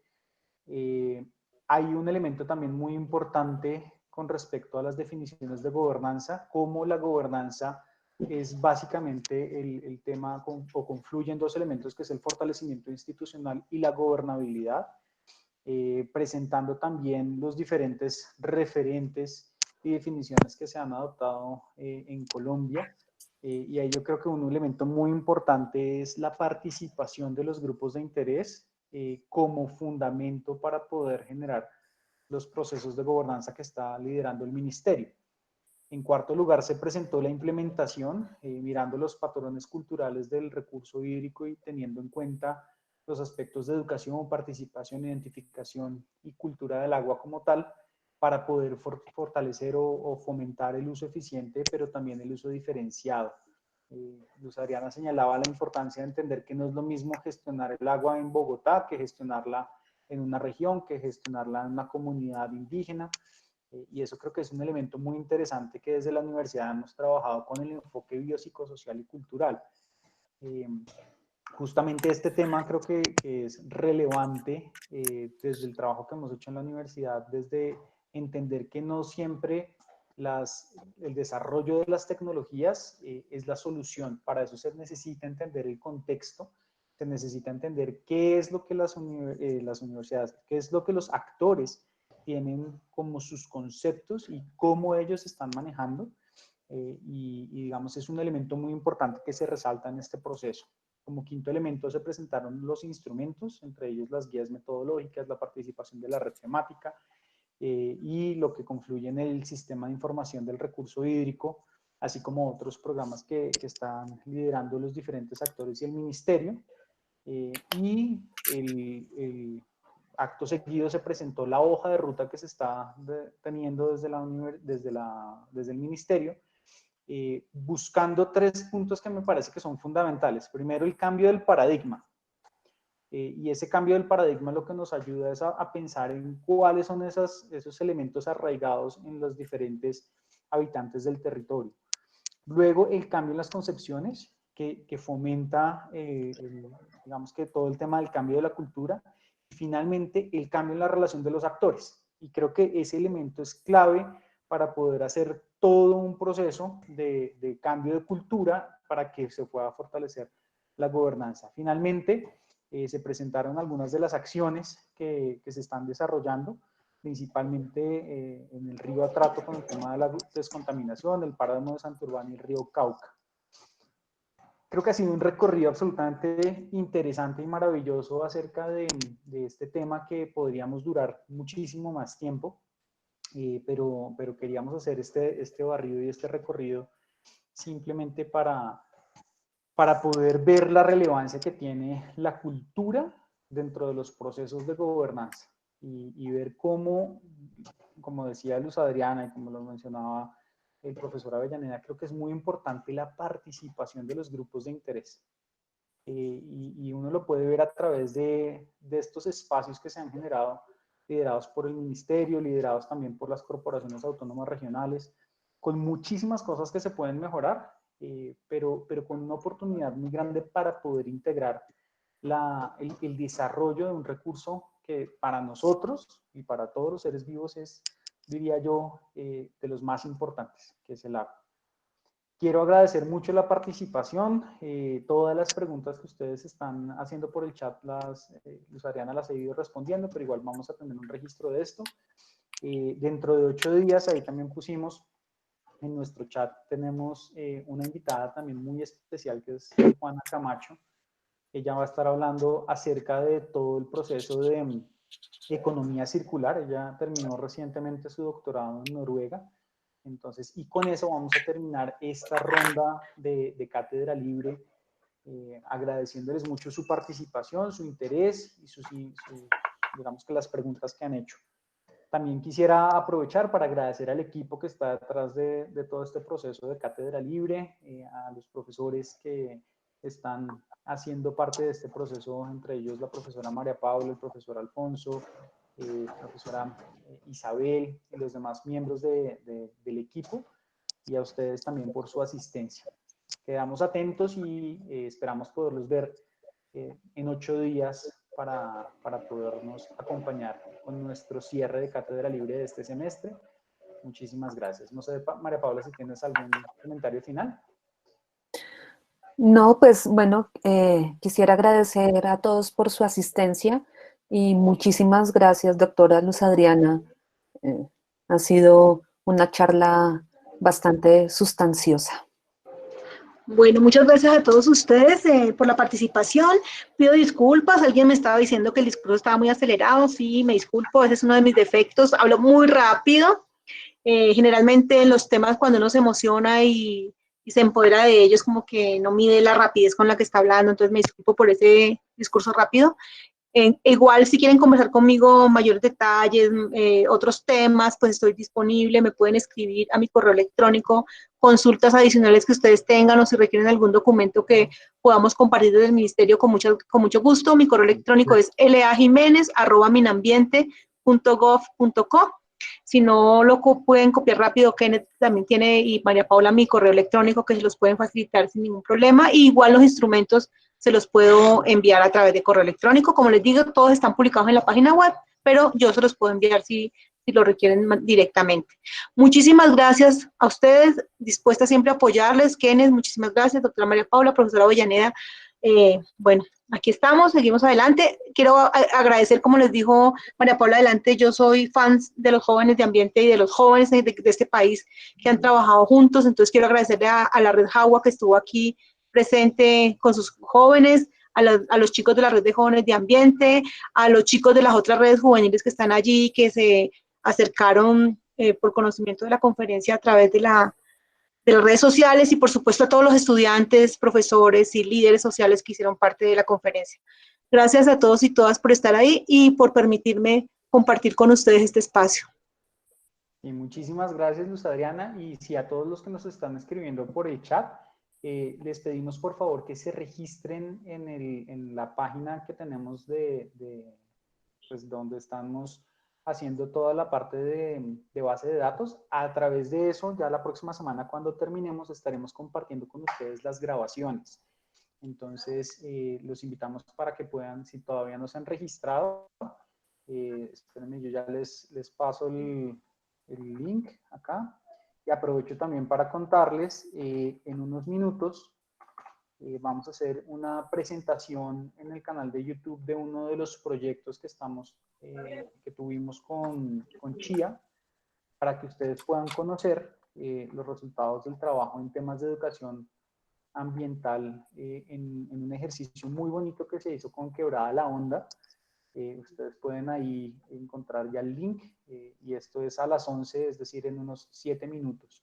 Hay un elemento también muy importante con respecto a las definiciones de gobernanza, cómo la gobernanza es básicamente el tema o confluyen dos elementos, que es el fortalecimiento institucional y la gobernabilidad. Presentando también los diferentes referentes y definiciones que se han adoptado en Colombia. Y ahí yo creo que un elemento muy importante es la participación de los grupos de interés como fundamento para poder generar los procesos de gobernanza que está liderando el ministerio. En cuarto lugar, se presentó la implementación, mirando los patrones culturales del recurso hídrico y teniendo en cuenta los aspectos de educación, participación, identificación y cultura del agua como tal, para poder fortalecer o fomentar el uso eficiente, pero también el uso diferenciado. Luz Adriana señalaba la importancia de entender que no es lo mismo gestionar el agua en Bogotá que gestionarla en una región, que gestionarla en una comunidad indígena. Y eso creo que es un elemento muy interesante que desde la universidad hemos trabajado con el enfoque biopsicosocial y cultural. Justamente este tema creo que es relevante desde el trabajo que hemos hecho en la universidad, desde entender que no siempre el desarrollo de las tecnologías es la solución. Para eso se necesita entender el contexto, se necesita entender qué es lo que las universidades, qué es lo que los actores tienen como sus conceptos y cómo ellos están manejando. Y digamos, es un elemento muy importante que se resalta en este proceso. Como quinto elemento se presentaron los instrumentos, entre ellos las guías metodológicas, la participación de la red temática y lo que confluye en el sistema de información del recurso hídrico, así como otros programas que están liderando los diferentes actores y el ministerio. Y acto seguido se presentó la hoja de ruta que se está teniendo desde el ministerio, buscando 3 puntos que me parece que son fundamentales. Primero, el cambio del paradigma. Y ese cambio del paradigma lo que nos ayuda es a pensar en cuáles son esos elementos arraigados en los diferentes habitantes del territorio. Luego, el cambio en las concepciones, que fomenta, digamos que todo el tema del cambio de la cultura. Y finalmente, el cambio en la relación de los actores. Y creo que ese elemento es clave para poder hacer todo un proceso de cambio de cultura para que se pueda fortalecer la gobernanza. Finalmente, se presentaron algunas de las acciones que se están desarrollando, principalmente en el río Atrato con el tema de la descontaminación, el páramo de Santurbán y el río Cauca. Creo que ha sido un recorrido absolutamente interesante y maravilloso acerca de este tema que podríamos durar muchísimo más tiempo, pero queríamos hacer este barrido y este recorrido simplemente para poder ver la relevancia que tiene la cultura dentro de los procesos de gobernanza y ver cómo, como decía Luz Adriana y como lo mencionaba el profesor Avellaneda, creo que es muy importante la participación de los grupos de interés. Y uno lo puede ver a través de estos espacios que se han generado, liderados por el ministerio, liderados también por las corporaciones autónomas regionales, con muchísimas cosas que se pueden mejorar, pero con una oportunidad muy grande para poder integrar el desarrollo de un recurso que para nosotros y para todos los seres vivos es, diría yo, de los más importantes, que es el agua. Quiero agradecer mucho la participación, todas las preguntas que ustedes están haciendo por el chat, Luz Adriana las he ido respondiendo, pero igual vamos a tener un registro de esto. Dentro de 8 días, ahí también pusimos en nuestro chat, tenemos una invitada también muy especial que es Juana Camacho. Ella va a estar hablando acerca de todo el proceso de economía circular. Ella terminó recientemente su doctorado en Noruega. Entonces, y con eso vamos a terminar esta ronda de Cátedra Libre, agradeciéndoles mucho su participación, su interés y digamos que las preguntas que han hecho. También quisiera aprovechar para agradecer al equipo que está detrás de todo este proceso de Cátedra Libre, a los profesores que están haciendo parte de este proceso, entre ellos la profesora María Paula, el profesor Alfonso, profesora Isabel y los demás miembros del equipo, y a ustedes también por su asistencia. Quedamos atentos y esperamos poderlos ver en 8 días para podernos acompañar con nuestro cierre de Cátedra Libre de este semestre. Muchísimas gracias. No sé, María Paula, si tienes algún comentario final. No, pues bueno, quisiera agradecer a todos por su asistencia y muchísimas gracias, doctora Luz Adriana. Ha sido una charla bastante sustanciosa. Bueno, muchas gracias a todos ustedes por la participación. Pido disculpas, alguien me estaba diciendo que el discurso estaba muy acelerado. Sí, me disculpo, ese es uno de mis defectos. Hablo muy rápido. Generalmente en los temas cuando uno se emociona y se empodera de ellos, como que no mide la rapidez con la que está hablando, entonces me disculpo por ese discurso rápido. Igual si quieren conversar conmigo mayores detalles, otros temas, pues estoy disponible, me pueden escribir a mi correo electrónico, consultas adicionales que ustedes tengan o si requieren algún documento que podamos compartir desde el ministerio con mucho gusto. Mi correo electrónico es lajimenez@minambiente.gov.co. Si no lo pueden copiar rápido, Kenneth también tiene, y María Paula, mi correo electrónico, que se los pueden facilitar sin ningún problema. Y igual los instrumentos se los puedo enviar a través de correo electrónico. Como les digo, todos están publicados en la página web, pero yo se los puedo enviar si lo requieren directamente. Muchísimas gracias a ustedes, dispuesta siempre a apoyarles. Kenneth, muchísimas gracias. Doctora María Paula, profesora Avellaneda. Bueno, aquí estamos, seguimos adelante. Quiero agradecer, como les dijo María Paula adelante, yo soy fan de los jóvenes de ambiente y de los jóvenes de este país que han trabajado juntos, entonces quiero agradecerle a la Red Jagua que estuvo aquí presente con sus jóvenes, a los chicos de la Red de Jóvenes de Ambiente, a los chicos de las otras redes juveniles que están allí, que se acercaron por conocimiento de la conferencia a través de las redes sociales, y por supuesto a todos los estudiantes, profesores y líderes sociales que hicieron parte de la conferencia. Gracias a todos y todas por estar ahí y por permitirme compartir con ustedes este espacio. Y muchísimas gracias, Luz Adriana, y si a todos los que nos están escribiendo por el chat, les pedimos por favor que se registren en la página que tenemos pues, donde estamos haciendo toda la parte de base de datos. A través de eso, ya la próxima semana cuando terminemos, estaremos compartiendo con ustedes las grabaciones. Entonces, los invitamos para que puedan, si todavía no se han registrado, espérenme, yo ya les paso el link acá. Y aprovecho también para contarles, en unos minutos, vamos a hacer una presentación en el canal de YouTube de uno de los proyectos que tuvimos con Chia, para que ustedes puedan conocer los resultados del trabajo en temas de educación ambiental en un ejercicio muy bonito que se hizo con Quebrada la Honda. Ustedes pueden ahí encontrar ya el link y esto es a las 11, es decir, en unos 7 minutos.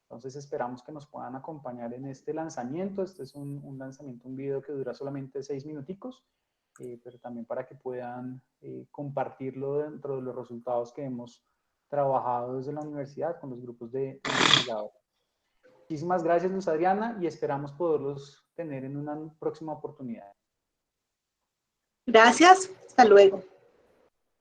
Entonces esperamos que nos puedan acompañar en este lanzamiento. Este es un lanzamiento, un video que dura solamente 6 minuticos, pero también para que puedan compartirlo dentro de los resultados que hemos trabajado desde la universidad con los grupos de investigadores. Muchísimas gracias, Luz Adriana, y esperamos poderlos tener en una próxima oportunidad. Gracias, hasta luego.